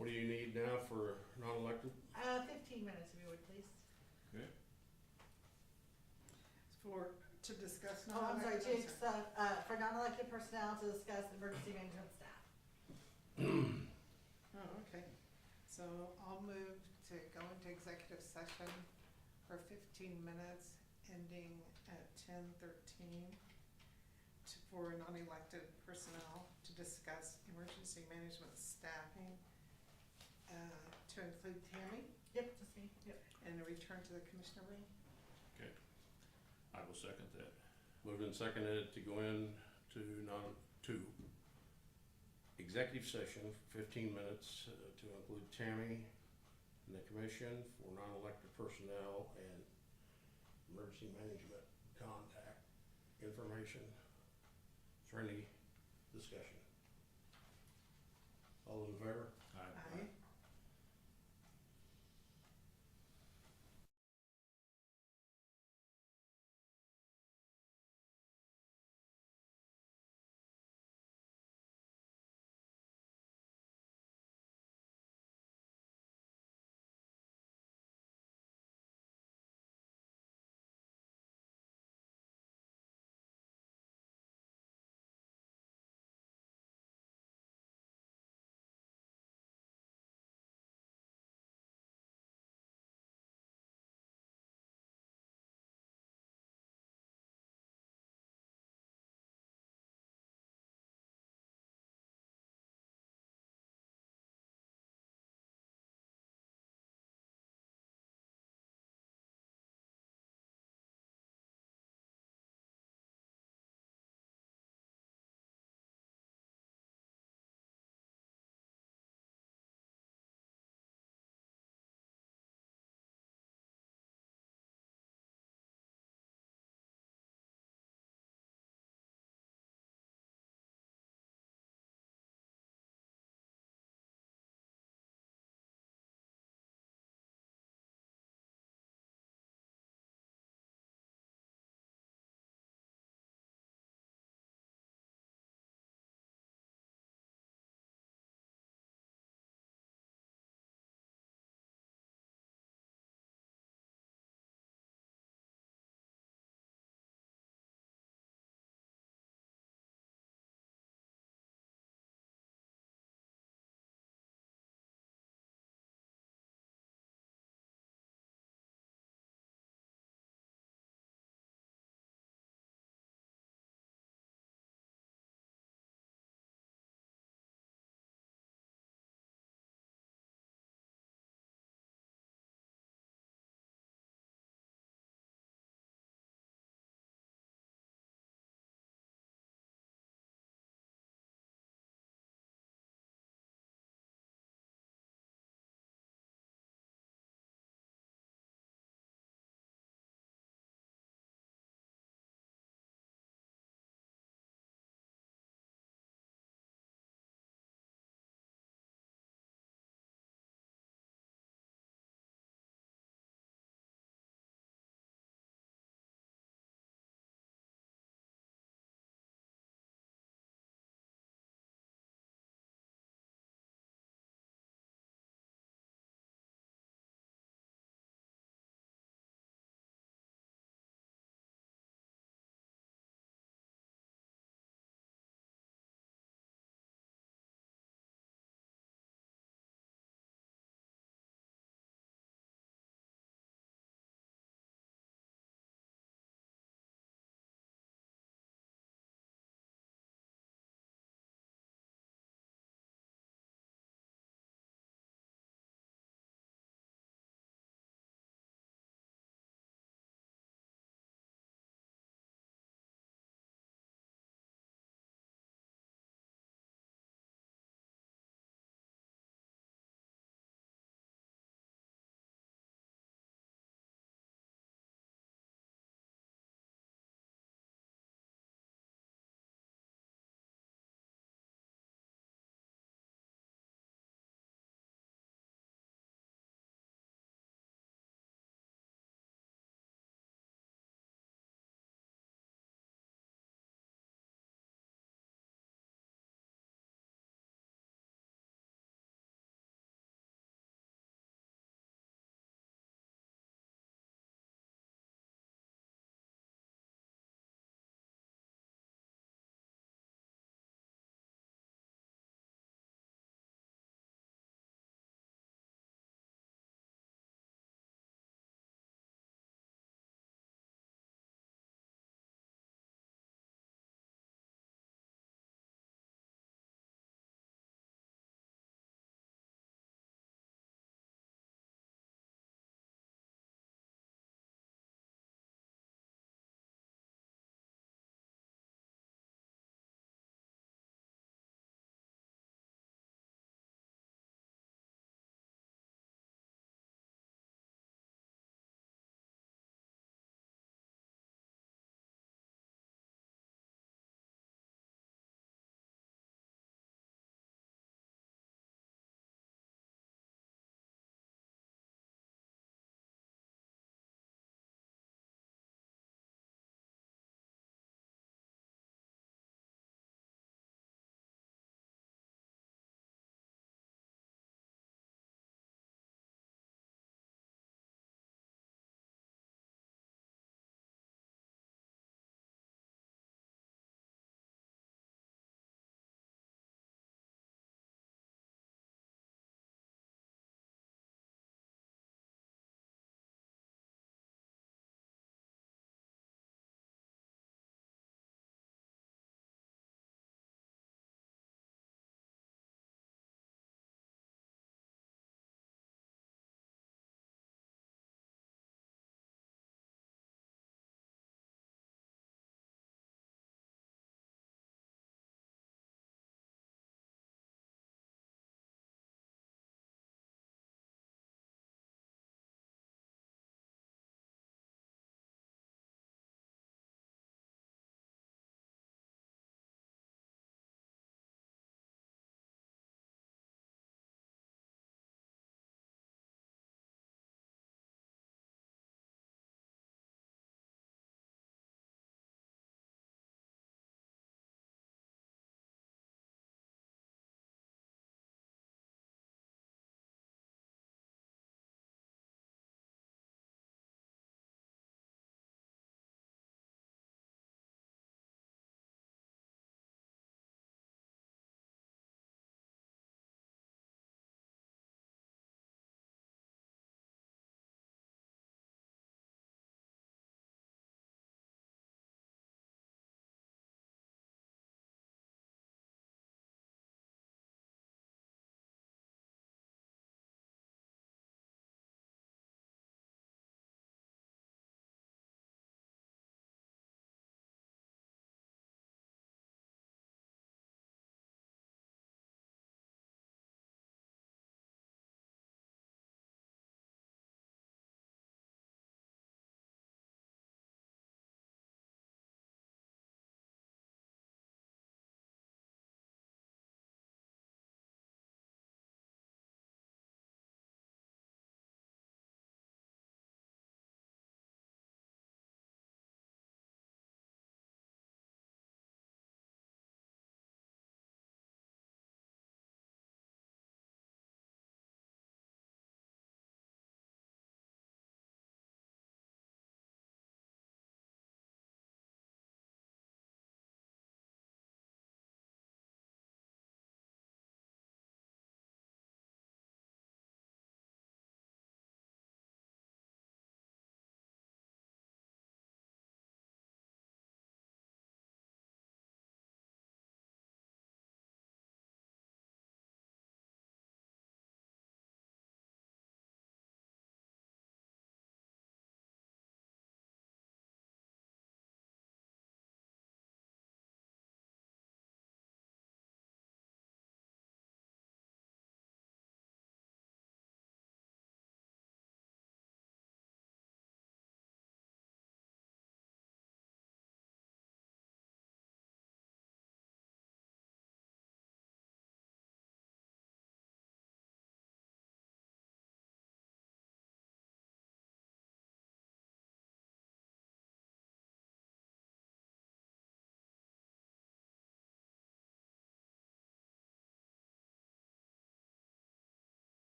What do you need now for non-elected? 15 minutes if you would, please. Okay. To discuss Oh, I'm sorry, non-elected. Jake's, for non-elected personnel to discuss emergency management staff. Oh, okay. So I'll move to go into executive session for 15 minutes, ending at 10:13, for non-elected personnel to discuss emergency management staffing, to include Tammy, Yep, just me, yep. and a return to the commissioner room. Okay. I will second that. Moved and seconded to go in to executive session for 15 minutes to include Tammy and the commission for non-elected personnel and emergency management contact information. Is there any discussion? All those in favor? Aye.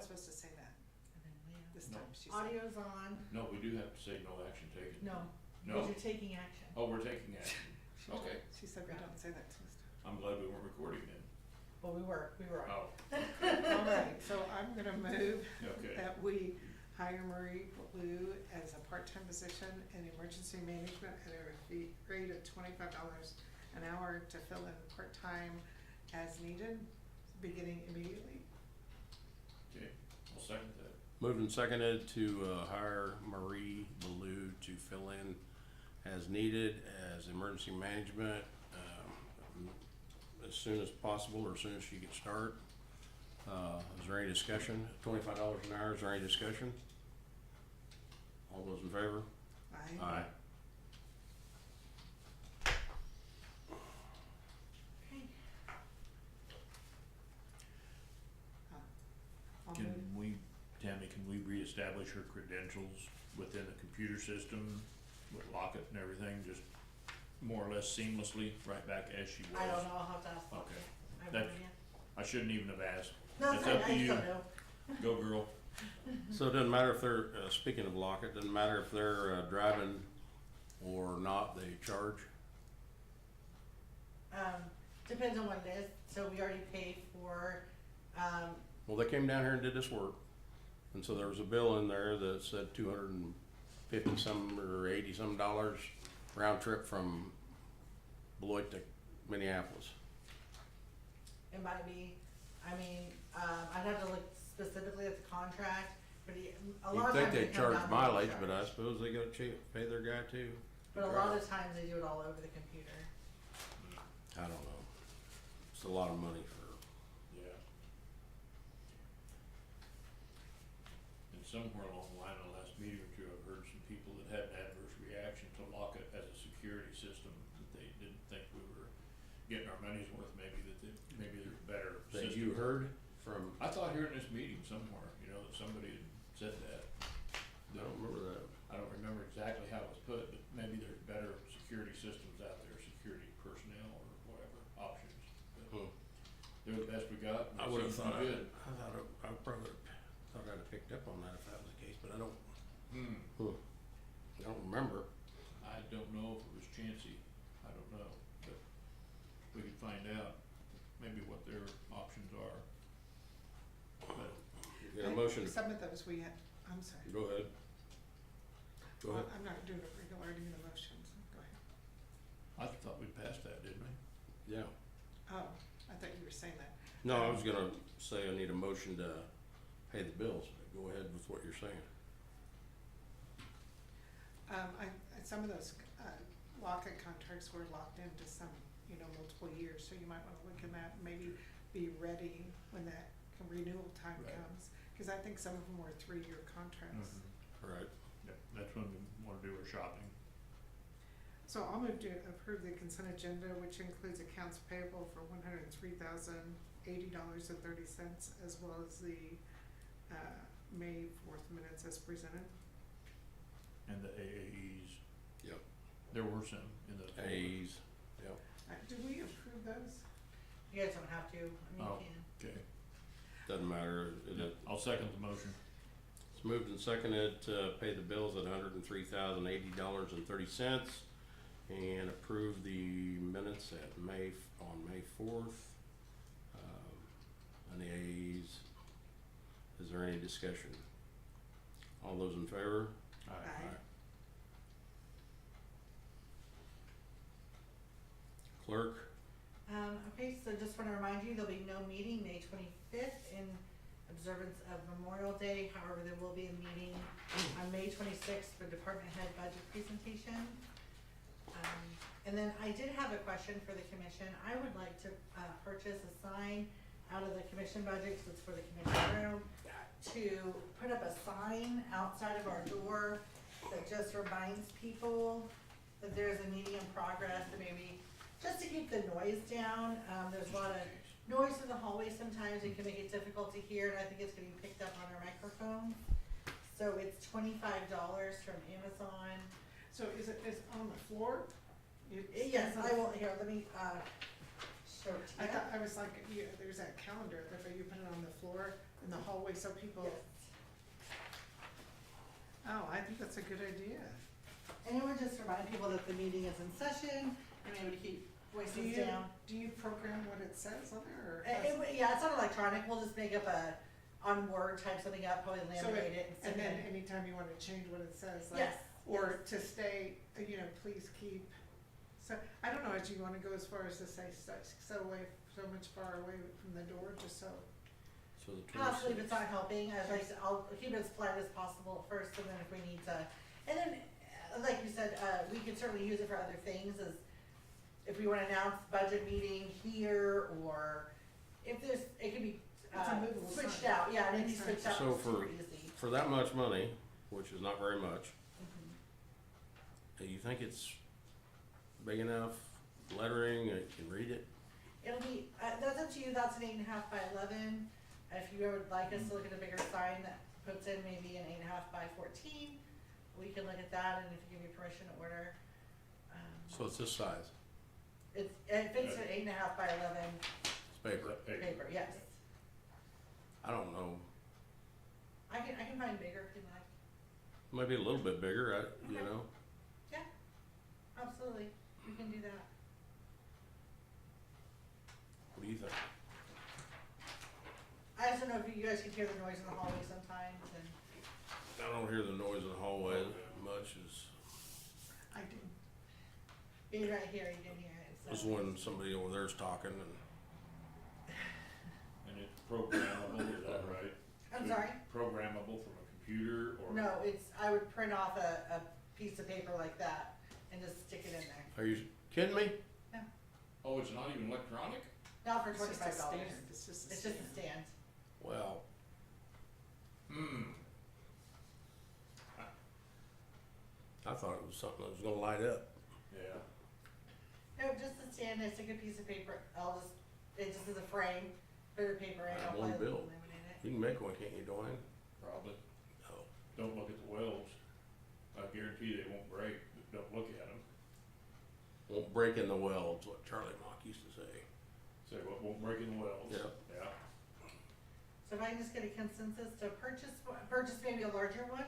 not supposed to say that And then Leah. this No. time. She said. Audio's on. No, we do have to say no action taken. No, No? because you're taking action. Oh, we're taking action. Okay, She said we don't say that to us. I'm glad we weren't recording then. Well, we were. Oh, All right, so I'm gonna move okay. that we hire Marie Blue as a part-time position in emergency management at a rate of $25 an hour to fill in part-time as needed, beginning immediately. Okay, I'll second that. Moved and seconded to hire Marie Baloo to fill in as needed as emergency management as soon as possible or as soon as she gets started. Is there any discussion? $25 an hour, is there any discussion? All those in favor? Aye. Okay. I'll Can move. we, Tammy, can we reestablish her credentials within the computer system with Lockett and everything, just more or less seamlessly, right back as she was? I don't know, I'll have to ask. Locke. Okay. I have no That's- idea. I shouldn't even have asked. No, It's I up to just you. don't know. Go girl. So it doesn't matter if they're, speaking of Lockett, doesn't matter if they're driving or not, they charge? Depends on what it is, so we already paid for, Well, they came down here and did this work, and so there was a bill in there that said $250 some or $80 some round trip from Beloit to Minneapolis. it might be, I mean, I'd have to look specifically at the contract, but a lot You'd of think times they they'd come charge down to mileage, charge. but I suppose they gotta pay their guy too. But a lot of times they do it all over the computer. I don't know. It's a lot of money for, Yeah. And somewhere along the line, in the last meeting or two, I've heard some people that had an adverse reaction to Lockett as a security system, that they didn't think we were getting our money's worth, maybe maybe there's better that systems. you heard from, I thought here in this meeting somewhere, that somebody had said that. I don't remember that. I don't remember exactly how it was put, but maybe there's better security systems out there, security personnel or whatever options. But they're the best we got. and I it would've seems to thought, be good. I probably thought I'd have picked up on that if that was the case, but I don't, I don't remember. I don't know if it was Chansey, I don't know, but we could find out maybe what their options are. But Get a motion, Some of those we had, I'm sorry. go ahead. Go ahead. I'm not doing it regular, I do the motions. Go ahead. I thought we passed that, didn't we? Yeah. Oh, I thought you were saying that. No, I was gonna say I need a motion to pay the bills, but go ahead with what you're saying. Some of those, Lockett contracts were locked into some, multiple years, so you might wanna look in that, and maybe be ready when that renewal time Right. comes. Cause I think some of them were 3-year contracts. Right. Yep, that's when we wanna do our shopping. So I'll move to approve the consent agenda, which includes accounts payable for $103,080.30, as well as the, May 4th minutes as presented. And the AAEs. Yep. There were some in the. A's, yep. Do we approve those? You guys don't have to, I mean, Oh. you can. Okay, Doesn't matter. I'll second the motion. It's moved and seconded to pay the bills at $103,080.30 and approve the minutes at on May 4th. And the A's. Is there any discussion? All those in favor? Aye. Clerk? Okay, so just wanna remind you, there'll be no meeting May 25th in observance of Memorial Day. However, there will be a meeting on May 26th for department head budget presentation. And then I did have a question for the commission. I would like to purchase a sign out of the commission budget, 'cause it's for the commission room, to put up a sign outside of our door that just reminds people that there's a meeting in progress, and maybe just to keep the noise down. There's a lot of noise in the hallway sometimes, it can make it difficult to hear, and I think it's getting picked up on our microphones. So it's $25 from Amazon. So is it on the floor? Yes, I will, here, let me, show it to I you. thought, I was like, there's that calendar, but you put it on the floor, in the hallway so people, oh, I think that's a good idea. And it would just remind people that the meeting is in session, and maybe keep voices down. Do you program what it says on there, or? Yeah, it's not electronic, we'll just make up on Word, type something up, probably laminate it and And stick then it in. anytime you wanna change what it says, like, Yes. or to stay, please keep, so, I don't know, do you wanna go as far as to say so much far away from the door, just so? So the Possibly if 26th. it's not helping, I'll keep it as polite as possible at first, and then if we need to, and then, like you said, we can certainly use it for other things, as if we wanna announce budget meeting here, or if there's, it could be, It's a movable switched sign. out, yeah, it can be Makes switched sense. out So super easy. for that much money, which is not very much, Mhm. do you think it's big enough lettering, that you can read it? It'll be, that's up to you, that's an 8.5 by 11, if you would like us to look at a bigger sign that puts in maybe an 8.5 by 14, we can look at that, and if you give me permission to order. So it's this size, It fits an 8.5 by 11 it's paper. paper, yes. I don't know, I can find bigger if you like. maybe a little bit bigger, you Okay. know? Yeah, absolutely, we can do that. What do you think? I just don't know if you guys can hear the noise in the hallway sometimes, and I don't hear the noise in the hallway much as, I do. being right here, you can hear it, so. as when somebody over there's talking and. And it's programmable, is that right? I'm So sorry? Programmable from a computer or? No, I would print off a piece of paper like that and just stick it in there. Are you kidding me? Oh, it's not even electronic? Not for It's just a $25. stand, it's just a It's just a stand. stand. Well, I thought it was something that was gonna light up. Yeah. No, just a stand, I stick a piece of paper, it just is a frame, put a paper in, I'll One probably bill. laminate it. You can make one, can't you, Dwayne? Probably. No. Don't look at the welds. I guarantee they won't break, but don't look at them. Won't break in the welds, what Charlie Mock used to say. Say what, won't break in the welds? Yeah. Yeah. So if I can just get a consensus to purchase maybe a larger one?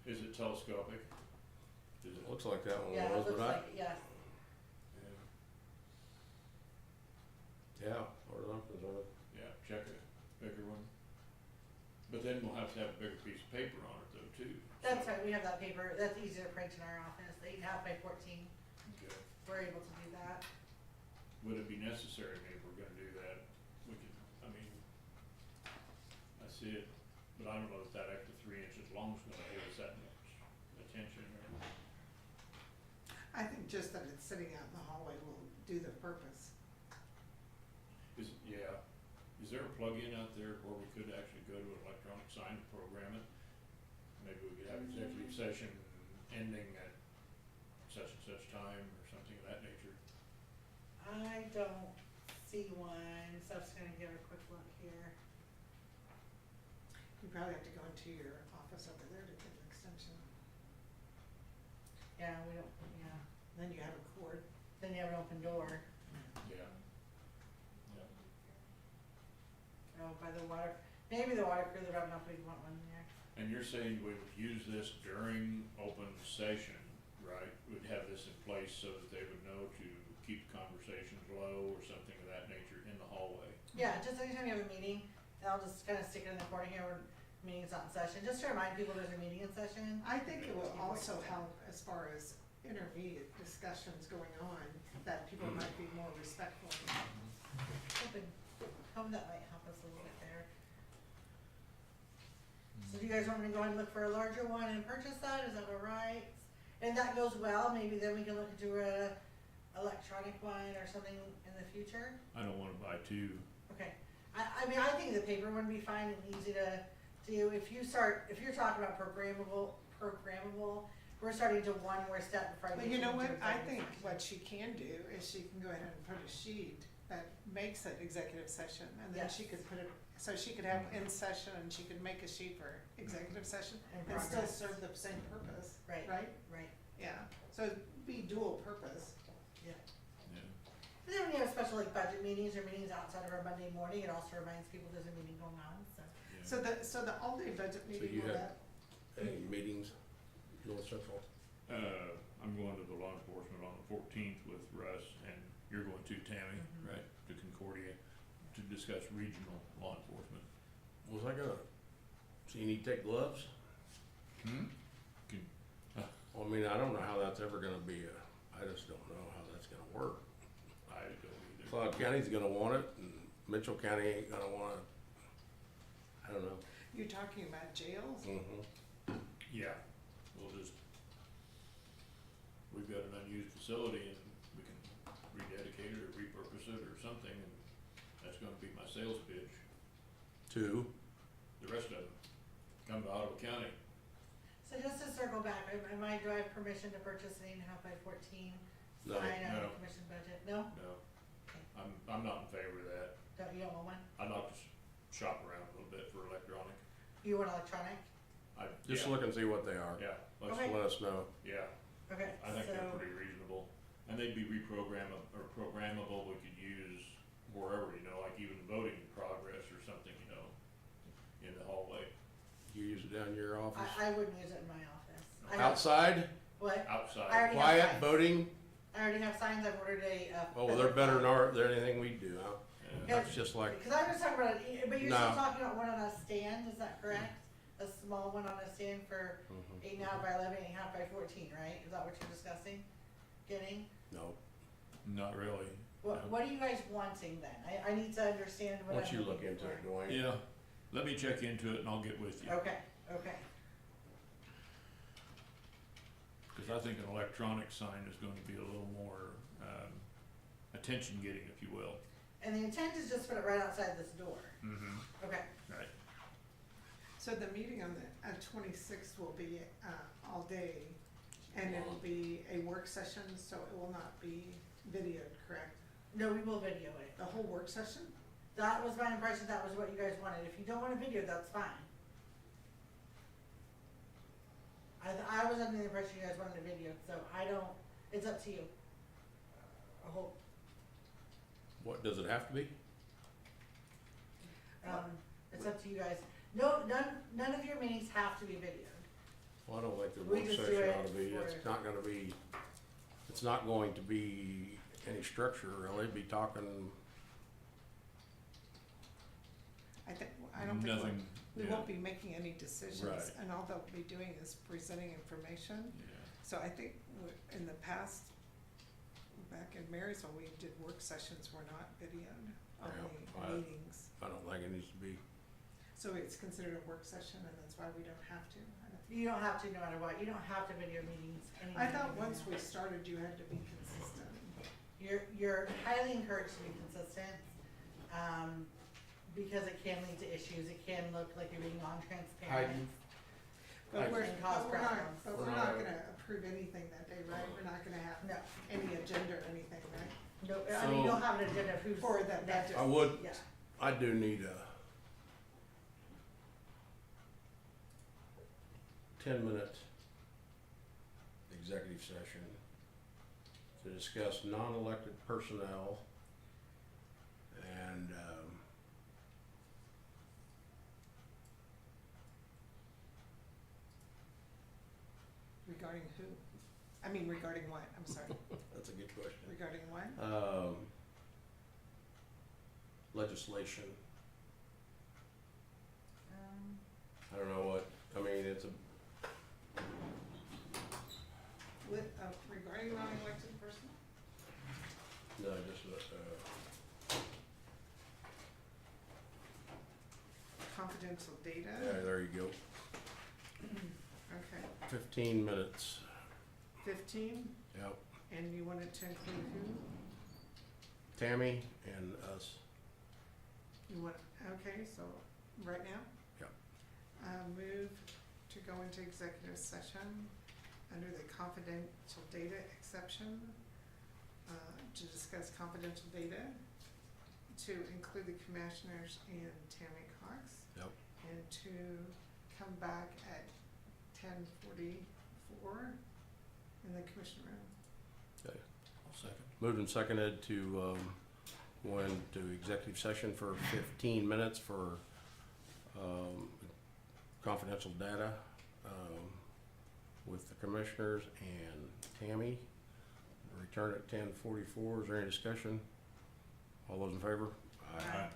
Is it telescopic? Is it? Looks like that one Yeah, it was, looks but like, it, yes. Yeah. yeah, or something, so. Yeah, check a bigger one. But then we'll have to have a bigger piece of paper on it though too. That's So- right, we have that paper, that's easy to print in our office, 8.5 by 14, Okay. we're able to do that. Would it be necessary, maybe we're gonna do that, we could, I mean, I see it, but I don't know if that extra 3 inches long is gonna hold us that much attention or. I think just that it's sitting out in the hallway will do the purpose. Is there a plug-in out there where we could actually go to an electronic sign to program it? Maybe we could have executive session ending at such and such time or something of that nature. I don't see one, so I'm just gonna give a quick look here. You probably have to go into your office over there to get an extension. Yeah, we don't, yeah, Then you have a cord. then you have an open door. Yeah. Yeah. Oh, by the water, maybe the water cooler, I don't know if we'd want one there. And you're saying we would use this during open session, right? We'd have this in place so that they would know to keep conversations low or something of that nature in the hallway. Yeah, just anytime you have a meeting, and I'll just kinda stick it in the corner here where meeting's not in session, just to remind people there's a meeting in session. I think it will Keep also voices help as far as intermediate discussions going on, that people might be more respectful. Hope that might help us a little bit there. So do you guys want me to go ahead and look for a larger one and purchase that, is that all right? And that goes well, maybe then we can look into a electronic one or something in the future? I don't wanna buy two. Okay, I mean, I think the paper one would be fine and easy to do, if you're talking about programmable, we're starting to one more step before I But get you know into what, I executive think session. what she can do is she can go ahead and put a sheet that makes it executive session, and then she Yes. could put it, so she could have in session, and she could make a sheet for executive session, And and still progress. serve the same purpose, Right, right? right, Yeah, so it'd be dual purpose. yeah. Yeah. And then when you have special like budget meetings or meetings outside of our Monday morning, it also reminds people there's a meeting going on, so. Yeah. So the all-day budget So meeting, you will have that, any meetings, North Central? I'm going to the law enforcement on the 14th with Russ, and you're going to Tammy, right, to Concordia, to discuss regional law enforcement. Was I gonna, so you need to take gloves? Can, Well, I mean, I don't know how that's ever gonna be I just don't know how that's gonna work. I don't either. Cloud County's gonna want it, and Mitchell County ain't gonna want it. I don't know. you're talking about jails? Mm-hmm. Yeah, we've got an unused facility and we can rededicate it or repurpose it or something, and that's gonna be my sales pitch. Two, The rest of them come to Ottawa County. So just to circle back, do I have permission to purchase an 8.5 by 14 No. sign out No. of commission budget? No? No, I'm not in favor of that. You don't want one? I'd like to shop around a little bit for electronic. You want electronic? just Yeah, look and see what they are. Yeah, Okay. Let us know. yeah, Okay, I think they're so, pretty reasonable, and they'd be reprogrammable, or programmable, we could use wherever, you know, like even voting in progress or something, you know, in the hallway, You use it down in your office? I wouldn't use it in my office. I have- Outside, What? I outside. already have quiet signs. voting? I already have signs, I've ordered Oh, well, they're better than anything we do, huh? Yeah. That's just like, Because I was talking about, but you're No. still talking about one on a stand, is that correct? A small one on a stand for mhm, 8.5 by 11, 8.5 by 14, right? Is that what you're discussing? Getting? no. Not really. What are you guys wanting then? I need to understand what Why I'm don't you look looking into for. it, Dwayne? Yeah, let me check into it and I'll get with you. Okay, okay. Cause I think an electronic sign is gonna be a little more, attention getting, if you will. And the intent is just put it right outside this door. Mm-hmm. Okay. Right. So the meeting on the 26th will be all day, and it'll be a work session, so it will not be videoed, correct? No, we will video it. The whole work session? That was my impression, that was what you guys wanted. If you don't want a video, that's fine. I was under the impression you guys wanted a video, so I don't, it's up to you. I hope, What, does it have to be? it's up to you guys. No, none of your meetings have to be videoed. Well, I don't think the We work just do session it ought to be, for- it's not gonna be, it's not going to be any structure really, be talking, I don't think Nothing, we yeah, won't be making any decisions, Right. and all they'll be doing is presenting information. yeah. So I think in the past, back in Marysville, we did work sessions were not videoed, Yeah, only meetings. I don't think it needs to be. So it's considered a work session, and that's why we don't have to. You don't have to no matter what. You don't have to video meetings anyway. I thought once we started, you had to be consistent. You're highly encouraged to be consistent, because it can lead to issues. It can look like you're being non-transparent. But we're, And cause but we're not, problems. but We're we're not- not gonna approve anything that day, right? We're not gonna have No, any agenda or anything, right? no, I mean, So- you'll have an agenda of who's. For that budget. I would, Yeah. I do need a 10-minute executive session to discuss non-elected personnel and, Regarding who? I mean, regarding what? I'm sorry. that's a good question. Regarding what? Legislation, Um, I don't know what, I mean, it's a, Regarding non-elected person? no, just, Confidential data? yeah, there you go, Okay. 15 minutes, 15, yep. and you want it to include who? Tammy and us. You want, okay, so, right now? Yep. Move to go into executive session under the confidential data exception, to discuss confidential data, to include the commissioners and Tammy Cox. Yep. And to come back at 10:44 in the commission room. Okay, I'll second. Moved and seconded to, go into executive session for 15 minutes for, confidential data, with the commissioners and Tammy. Return at 10:44. Is there any discussion? All those in favor? Aye.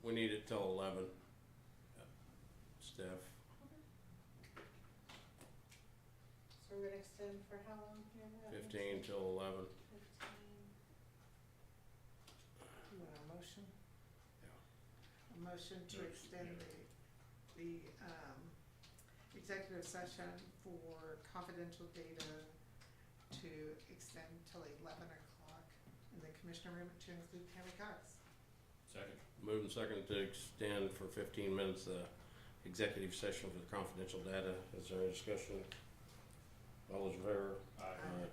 We need it till 11. Steph, So we're gonna extend for how long here? 15 till 11. 15. You want a motion? Yeah. A motion to Motion, extend yeah. the executive session for confidential data to extend till 11 o'clock in the commissioner room to include Tammy Cox. Second. Moving second to extend for 15 minutes the executive session for the confidential data. Is there any discussion? All those in favor? Aye. Aye.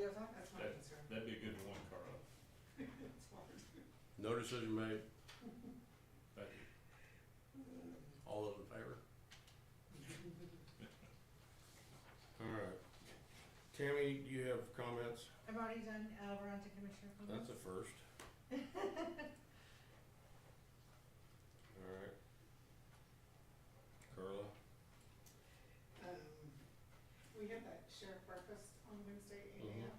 goes on, that's my concern. That'd be a good one, Carla. It's hard. No decision made. Thank you. All those in favor? All right. Tammy, do you have comments? I've already done, we're on to commissioner That's comments. a first. All right. Carla? We had that sheriff breakfast on Wednesday, 8 Mhm. AM,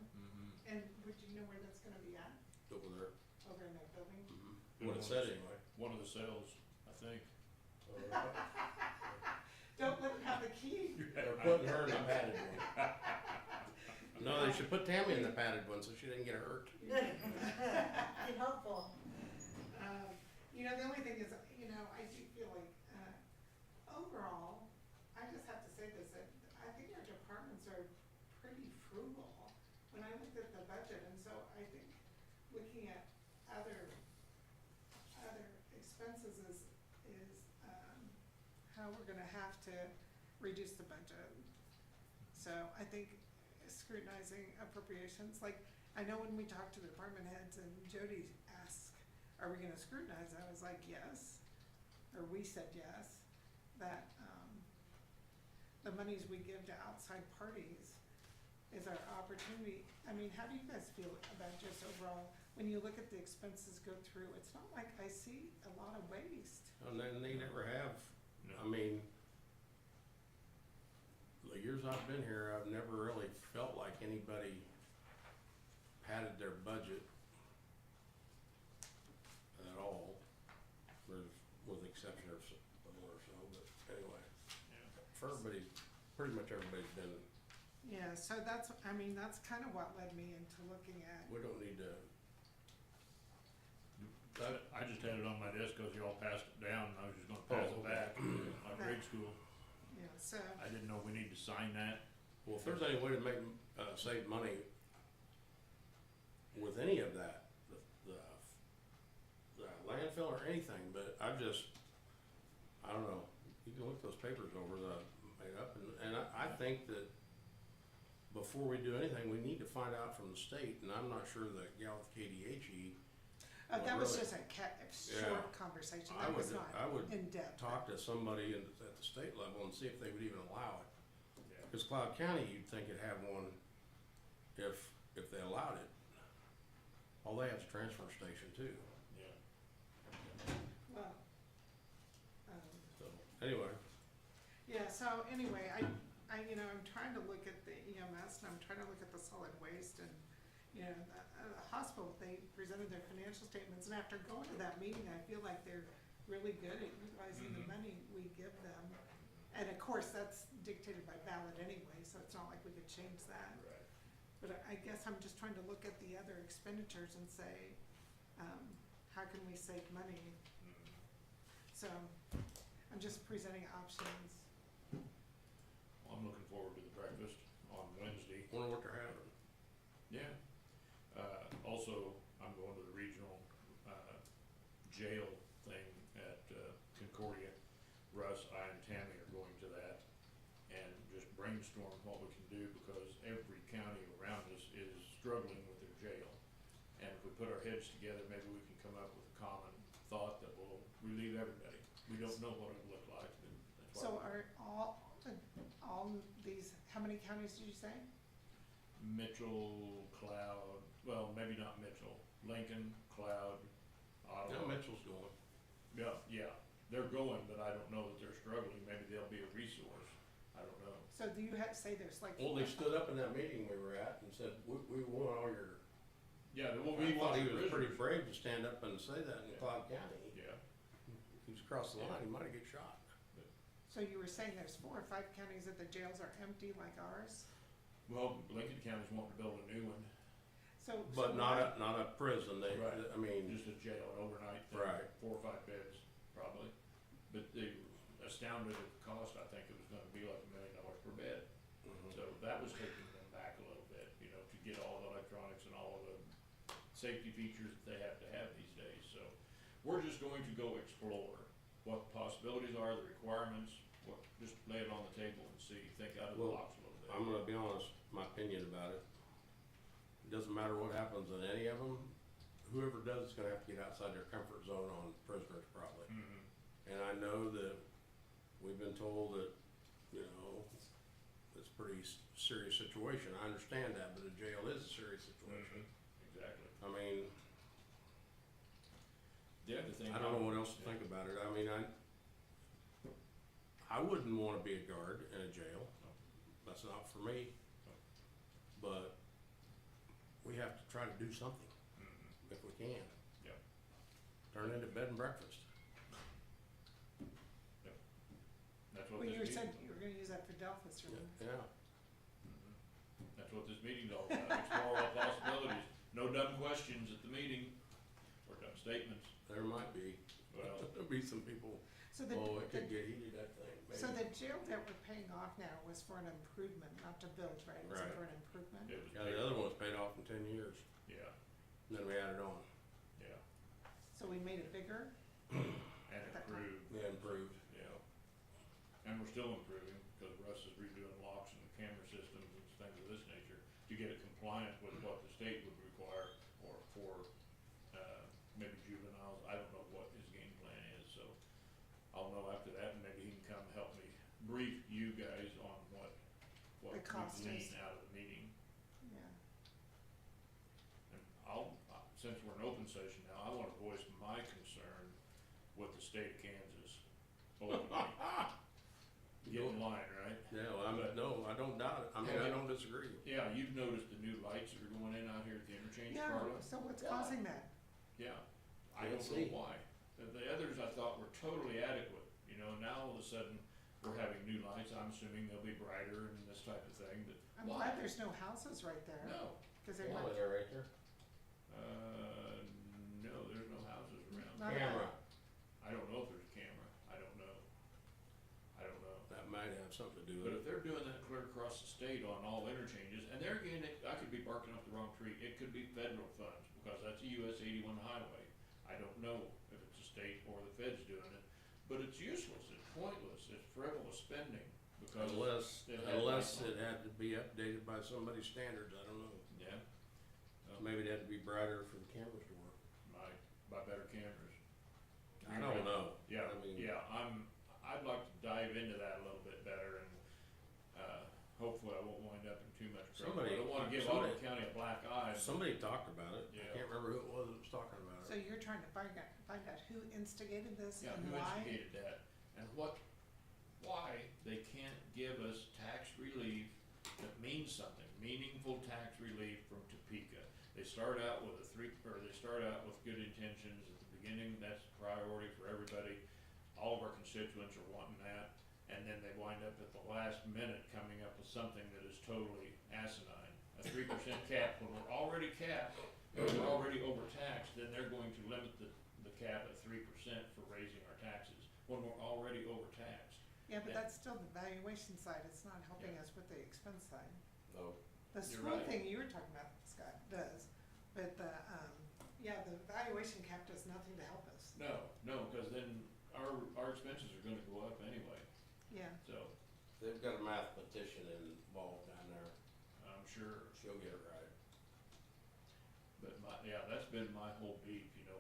and would you know where that's gonna be at, Over there. over in that building? What it said anyway. One of the cells, I think. Don't let them have the key. They're putting her in the padded one. No, they should put Tammy in the padded one so she didn't get hurt. Be helpful. You know, the only thing is, you know, I do feel like, overall, I just have to say this, that I think our departments are pretty frugal. When I looked at the budget, and so I think looking at other expenses is, how we're gonna have to reduce the budget. So I think scrutinizing appropriations, like, I know when we talked to the department heads and Jody asked, are we gonna scrutinize? I was like, yes, or we said yes, that, the monies we give to outside parties is our opportunity. I mean, how do you guys feel about just overall, when you look at the expenses go through, it's not like I see a lot of waste. And then they never have. No. I mean, the years I've been here, I've never really felt like anybody padded their budget at all. There's, with the exception of one or so, but anyway. Yeah. For everybody, pretty much everybody's been, Yeah, so that's, I mean, that's kind of what led me into looking at, we don't need to. I just had it on my desk because y'all passed it down and I was just gonna pass it back, like grade school. yeah, so, I didn't know we need to sign that. Well, if there's any way to make, save money with any of that, the landfill or anything, but I don't know, you can look those papers over made up, and I think that before we do anything, we need to find out from the state, and I'm not sure that gal with KDHE. that was really- just a Yeah. short conversation, I that was would- not I would in depth. Talk to somebody at the state level and see if they would even allow it. Yeah. Cause Cloud County, you'd think it'd have one if they allowed it. All they have is a transfer station too, Yeah. Well, so, anyway. yeah, so anyway, you know, I'm trying to look at the EMS and I'm trying to look at the solid waste and, you know, the hospital, they presented their financial statements, and after going to that meeting, I feel like they're really good at utilizing the money we give them. And of course, that's dictated by ballot anyway, so it's not like we could change that. Right. But I guess I'm just trying to look at the other expenditures and say, how can we save money? So, I'm just presenting options. Well, I'm looking forward to the breakfast on Wednesday. Wonder what they're having. Yeah. Also, I'm going to the regional, jail thing at, Concordia. Russ, I and Tammy are going to that and just brainstorm what we can do because every county around us is struggling with their jail. And if we put our heads together, maybe we can come up with a common thought that will relieve everybody. We don't know what it'll look like, and that's why. So are all these, how many counties did you say? Mitchell, Cloud, well, maybe not Mitchell, Lincoln, Cloud, Ottawa. No, Mitchell's going. Yeah, they're going, but I don't know that they're struggling, maybe they'll be a resource, I don't know. So do you say there's like? Well, they stood up in that meeting we were at and said, we want all your. Yeah, well, I we thought want he the was pretty prisoners. brave to stand up and say that in Yeah. Cloud County. Yeah, If he was across the line, he might have get shot. So you were saying there's 4 or 5 counties that the jails are empty like ours? well, Lincoln County's wanting to build a new one, So. But not a prison, Right. I mean, just a jail, an overnight thing, Right. 4 or 5 beds, probably. But they astounded at the cost, I think it was gonna be like $1 million per bed. mhm. So that was taking them back a little bit, you know, to get all the electronics and all of the safety features that they have to have these days. So we're just going to go explore what the possibilities are, the requirements, just lay it on the table and see, think out of the Well, box a little bit. I'm gonna be honest, my opinion about it, doesn't matter what happens in any of them, whoever does is gonna have to get outside their comfort zone on prisoners probably. And I know that we've been told that, you know, it's a pretty serious situation. I understand that, but a jail is a serious situation. Exactly. I mean, The other thing. I don't know what else to think about it. I mean, I wouldn't wanna be a guard in a jail. That's not for me. But we have to try to do something if we can. Yep. Turn it into bed and breakfast. That's what Well, this you meeting. said you were gonna use that for Delphus, remember? Yeah. That's what this meeting's all about, explore all possibilities. No dumb questions at the meeting, or dumb statements. There might be. Well, There'll be some people, So the, oh, it could the, get heated, that thing, so maybe. the jail that we're paying off now was for an improvement, not to build, right? It was Right. for an improvement? it was. Yeah, the other one was paid off in 10 years, Yeah, and then we added on. yeah, So we made it bigger? and That time. improved, We improved. yeah. And we're still improving, because Russ is redoing locks and camera systems and things of this nature to get it compliant with what the state would require, or for, maybe juveniles. I don't know what his game plan is, so I'll know after that, and maybe he can come help me brief you guys on what The cost we is- glean out of the meeting. Yeah. And since we're in open session now, I wanna voice my concern with the state of Kansas. Openly. Get in line, right? Yeah, well, no, I don't doubt it. I mean, I don't disagree. Yeah, you've noticed the new lights that are going in out here at the interchange, Yeah, Carla? so what's causing that? Yeah, I Can't don't see. know why. The others I thought were totally adequate, you know, now all of a sudden, we're having new lights, I'm assuming they'll be brighter and this type of thing, but I'm why? glad there's no houses right there. No, Cause they Yeah, might, they're right there. no, there's no houses around. Not Camera, I don't know if there's a camera, I don't know. that might have something to do But with if it. they're doing that clear across the state on all interchanges, and there again, I could be barking up the wrong tree, it could be federal funds, because that's a US 81 highway. I don't know if it's the state or the feds doing it, but it's useless, it's pointless, it's frivolous spending, because. Unless it had lights on it had to be updated by somebody's standards, I don't know. Yeah. Maybe it had to be brighter for the cameras to work. By better cameras. I don't know. Yeah, I mean- yeah, I'd like to dive into that a little bit better, and, hopefully I won't wind up in too much trouble. I don't wanna give Ottawa County a black eye. Somebody talked about it. Yeah. I can't remember who it was that was talking about so it. you're trying to find out who instigated this Yeah, and who why? instigated that, and why they can't give us tax relief that means something, meaningful tax relief from Topeka. They start out with they start out with good intentions at the beginning, that's a priority for everybody. All of our constituents are wanting that, and then they wind up at the last minute coming up with something that is totally asinine. A 3% cap, when we're already capped, and we're already overtaxed, then they're going to limit the cap at 3% for raising our taxes, when we're already overtaxed. Yeah, but Yeah. that's still the valuation side, it's not helping us with the expense side. No. The You're school right. thing you were talking about, Scott, does, but the, yeah, the valuation cap does nothing to help us. No, cause then our expenses are gonna go up anyway, Yeah, so, They've got a mathematician involved down there. I'm sure. She'll get it right. But that's been my whole beef, you know,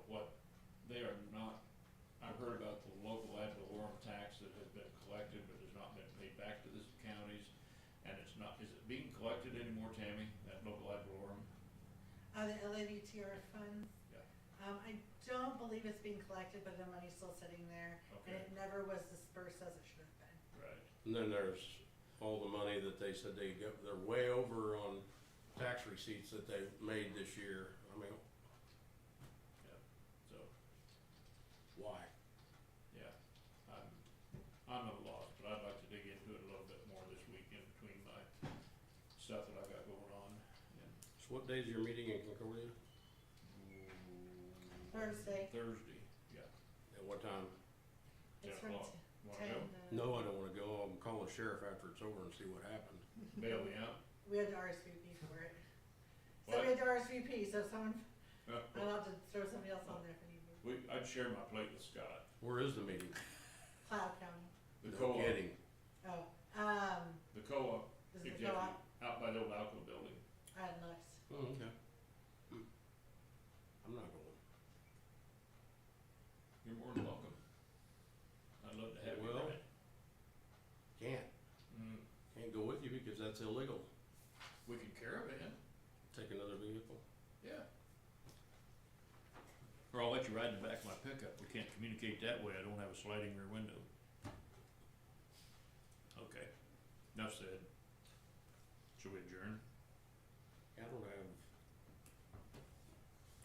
they are not, I've heard about the local ad valorem tax that has been collected but has not been paid back to the counties. And is it being collected anymore, Tammy, that local ad valorem? The LAVTR funds, Yeah, I don't believe it's being collected, but the money's still sitting there, and okay, it never was dispersed as it should have been. right, And then there's all the money that they said they're way over on tax receipts that they've made this year. I mean, so, why? yeah, I'm at a loss, but I'd like to dig into it a little bit more this weekend between my stuff that I've got going on, and So what day's your meeting in Concordia? Thursday. Thursday, yeah, At what time? 10 It's from o'clock. Wanna 10 go? No, I don't wanna go. I'm calling the sheriff after it's over and see what happened. Bail me out. We had to RSVP for it. So What? we had to RSVP, so someone, Uh, I'm allowed to throw somebody else on there if we need to. I'd share my plate with Scott. Where is the meeting? Cloud County. The No co-op, kidding. Oh, the co-op, this is the executive, co-op out by the old Alco building. at Lux. Oh, okay. because that's illegal, We could caravan, take another vehicle. yeah. Or I'll let you ride in the back of my pickup, we can't communicate that way, I don't have a sliding rear window. Okay, enough said. Should we adjourn? I don't have,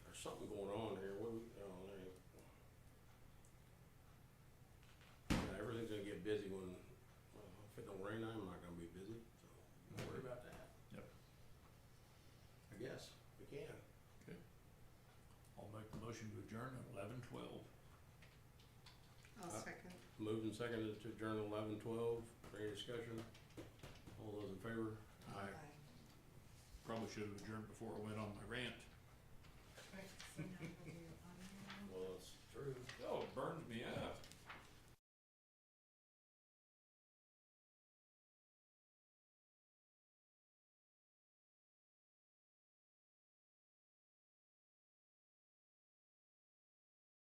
there's something going on here, what, everything's gonna get busy when, if it don't rain, I'm not gonna be busy, so don't worry about that. Yep. I guess, we can. I'll make the motion to adjourn at 11:12. I'll Uh, second. Moved and seconded to adjourn 11:12, any discussion? All those in favor? Aye. Probably should have adjourned before I went on my rant. Right, so now we'll do audio. Well, it's true. Oh,